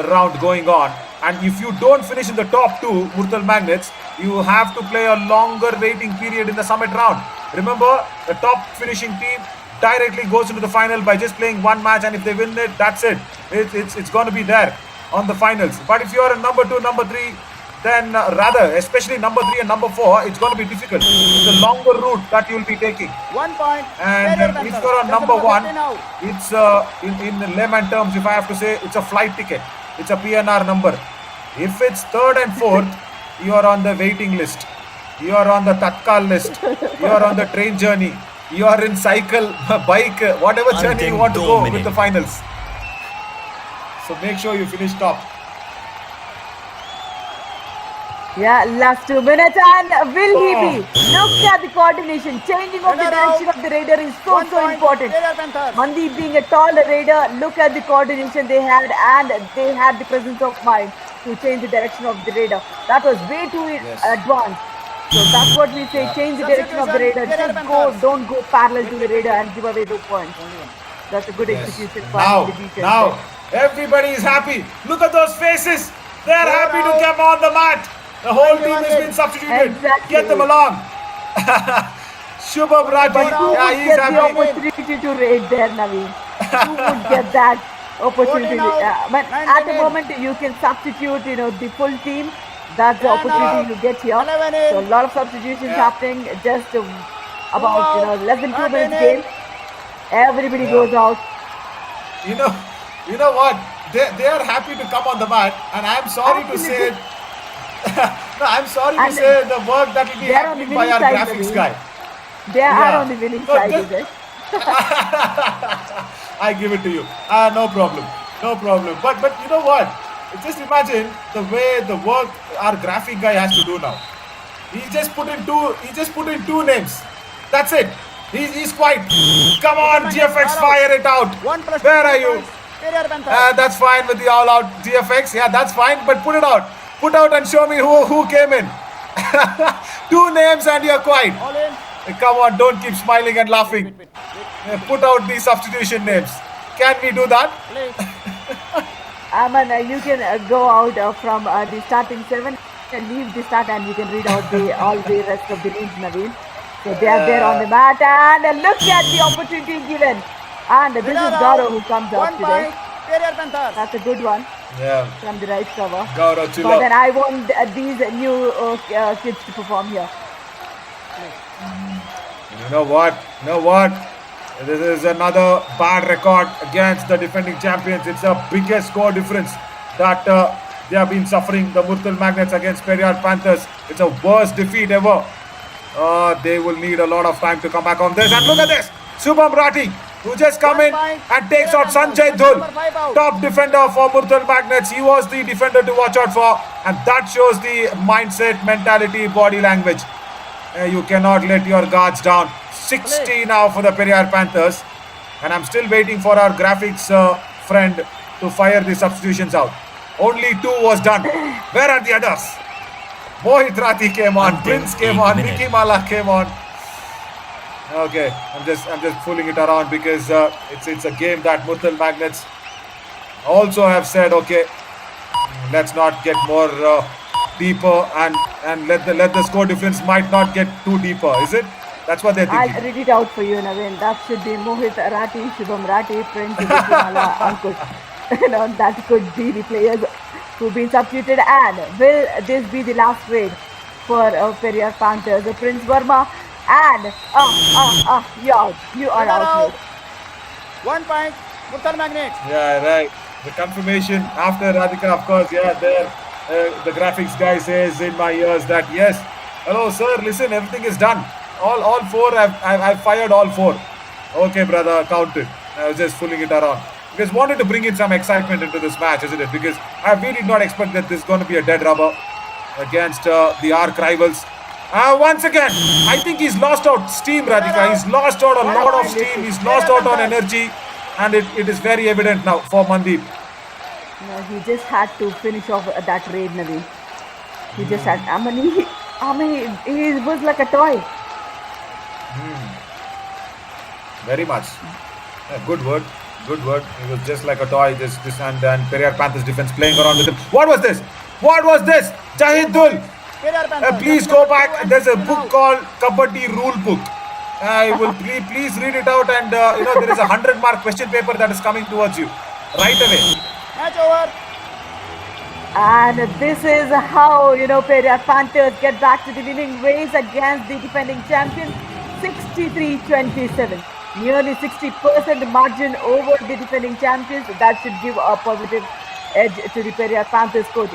round going on, and if you don't finish in the top two, Murthal Magnets, you have to play a longer waiting period in the summit round. Remember, the top finishing team directly goes into the final by just playing one match, and if they win it, that's it. It's going to be there on the finals. But if you are in number 2, number 3, then especially number 3 and number 4, it's going to be difficult. It's a longer route that you'll be taking. 1 point. And if you're on number 1, it's in layman terms, if I have to say, it's a flight ticket. It's a PNR number. If it's 3rd and 4th, you are on the waiting list. You are on the Tatkal list. You are on the train journey. You are in cycle, bike, whatever journey you want to go with the finals. So make sure you finish top. Yeah, last 2 minutes, and will he be? Look at the coordination, changing of the Raider direction out. of the raider is so 1 point, important. Periyar Panthers. Mandeep being a tall raider, look at the coordination they had, and they had the presence of mind to change the direction of the raider. That was way too advanced. So that's what we say, change the direction of the raider. Substitution, Just Periyar go, Panthers. don't go parallel to the raider and give away 2 points. That's a good execution by Now, the defense. now, everybody is happy. Look at those faces. They are They're happy to out. come on the mat. The whole team has been substituted. Exactly. Get them along. Shubham Rati, Who yeah, would he's get the happy. opportunity to raid there, Naveen? Who would get that opportunity? 14 out, But 9 at the again. moment, you can substitute, the full team. That's the 10 opportunity out, you get here. 11 in. So a lot of substitutions happening. Just about out, less than 2 13 minutes in. game. Everybody goes out. You know what? They are happy to come on the mat, and I'm sorry to say, no, I'm sorry to And say the work that will be they are on the happening by winning our side, graphics Naveen. guy. They are Yeah. on the winning No, side, just- is it? I give it to you. No problem. No problem. But you know what? Just imagine the way the work our graphic guy has to do now. He just put in two names. That's it. He's quite. Come on, GFX, fire it out. 1 plus Where 2 are you? points, Periyar Panthers. That's fine with the all out GFX. Yeah, that's fine. But put it out. Put out and show me who came in. Two names and you're quiet. All in. Come on, don't keep smiling and laughing. Put out the substitution names. Can we do that? Play. Aman, you can go out from the starting 7 and leave the start, and you can read out all the rest of the names, Naveen. So they are there on the mat, and look at the opportunity given. And this is Raider Gaurav out. who comes out 1 today. point, Periyar Panthers. That's a good one Yeah. from the right cover. Gaurav, chill But then out. I want these new kids to perform here. You know what? This is another bad record against the defending champions. It's the biggest score difference that they have been suffering. The Murthal Magnets against Periyar Panthers. It's a worst defeat ever. They will need a lot of time to come back on this. And look at this. Shubham Rati, who just come in and takes out Sanjay Dhul, top defender for Murthal Magnets. He was the defender to watch out for. And that shows the mindset, mentality, body language. You cannot let your guards down. 60 now for the Periyar Panthers. And I'm still waiting for our graphics friend to fire the substitutions out. Only 2 was done. Where are the others? Mohit Rathi came on, Until Prince came 8 on, minutes. Vicky Mala came on. Okay, I'm just fooling it around because it's a game that Murthal Magnets also have said, okay, let's not get more deeper and let the score difference might not get too deeper, is it? That's what they're I'll thinking. read it out for you, Naveen. That should be Mohit Rati, Shubham Rati, Prince, Vikimala, Ankush. That could be the players who've been substituted. And will this be the last raid for Periyar Panthers? Prince Verma and you are Raider out. out. 1 point, Murthal Magnets. Yeah, right. The confirmation after Radhika, of course, yeah, there. The graphics guy says in my ears that yes, hello sir, listen, everything is done. All 4, I've fired all 4. Okay, brother, counted. I was just fooling it around. Because wanted to bring in some excitement into this match, isn't it? Because I really did not expect that this is going to be a dead rubber against the arch rivals. Once again, I think he's lost out steam, Radhika. He's lost out a lot of steam. He's lost out on energy. And it is very evident now for Mandeep. No, he just had to finish off that raid, Naveen. He just had. He was like a toy. Very much. Yeah, good word. Good word. He was just like a toy. Just and Periyar Panthers defense playing around with him. What was this? What was this? Jahid Dul. Periyar Panthers. Please go back. There's a book called Kabaddi Rule Book. I will please read it out, and there is a 100-mark question paper that is coming towards you right away. Match over. And this is how, Periyar Panthers get back to the winning ways against the defending champions, 63-27. Nearly 60% margin over the defending champions. That should give a positive edge to the Periyar Panthers coach.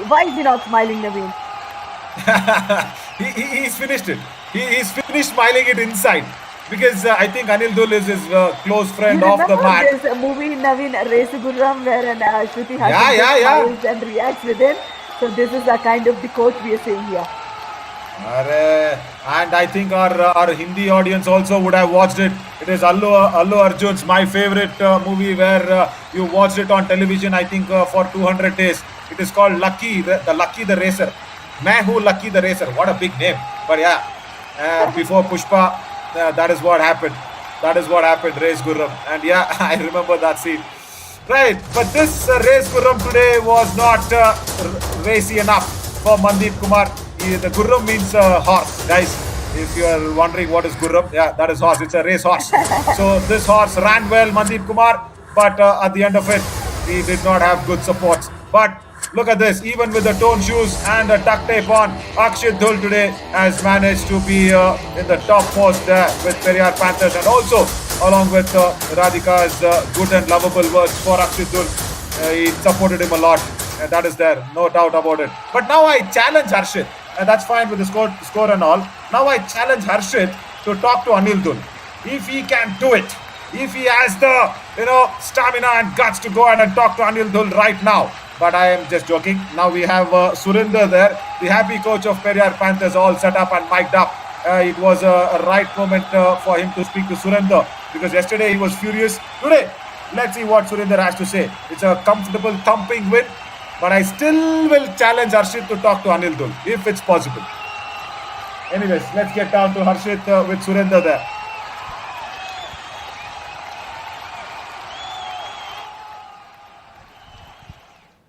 Why is he not smiling, Naveen? He's finished it. He's finished smiling it inside. Because I think Anil Dul is his close friend You off the remember mat. this movie, Naveen, Resu Gurram, where Shruti Yeah. Hassan smiles and reacts with him? So this is a kind of the quote we are saying here. And I think our Hindi audience also would have watched it. It is Allu Arjun's my favorite movie where you watched it on television. I think for 200 days. It is called Lucky the Racer. Main hu Lucky the Racer. What a big name. But yeah, before Pushpa, that is what happened. That is what happened. Race Gurram, and yeah, I remember that scene. Right, but this Race Gurram today was not racy enough for Mandeep Kumar. The Gurram means horse, guys. If you are wondering what is Gurram, yeah, that is horse. It's a race horse. So this horse ran well, Mandeep Kumar, but at the end of it, he did not have good supports. But look at this, even with the torn shoes and the duct tape on, Akshit Dhul today has managed to be in the top post there with Periyar Panthers, and also along with Radhika's good and lovable words for Akshit Dhul. He supported him a lot, and that is there, no doubt about it. But now I challenge Harshit, and that's fine with the score and all. Now I challenge Harshit to talk to Anil Dhul. If he can do it, if he has the stamina and guts to go ahead and talk to Anil Dhul right now. But I am just joking. Now we have Surinder there, the happy coach of Periyar Panthers, all set up and mic'd up. It was a right moment for him to speak to Surinder, because yesterday he was furious. Today, let's see what Surinder has to say. It's a comfortable thumping win, but I still will challenge Harshit to talk to Anil Dhul if it's possible. Anyways, let's get down to Harshit with Surinder there.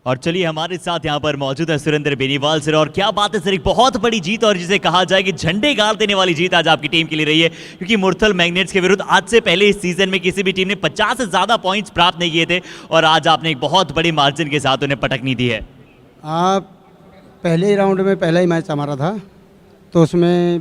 और चलिए हमारे साथ यहाँ पर मौजूद है Surendra Beniwal sir. और क्या बात है सर, एक बहुत बड़ी जीत, और जिसे कहा जाए कि झंडे गाड़ देने वाली जीत आज आपकी टीम के लिए रही है, क्योंकि मुरथल मैग्नेट्स के विरुद्ध आज से पहले इस सीजन में किसी भी टीम ने 50 से ज़्यादा पॉइंट्स प्राप्त नहीं किए थे, और आज आपने एक बहुत बड़ी मार्जिन के साथ उन्हें पटकनी दी है। आप पहले ही राउंड में पहला ही मैच हमारा था, तो उसमें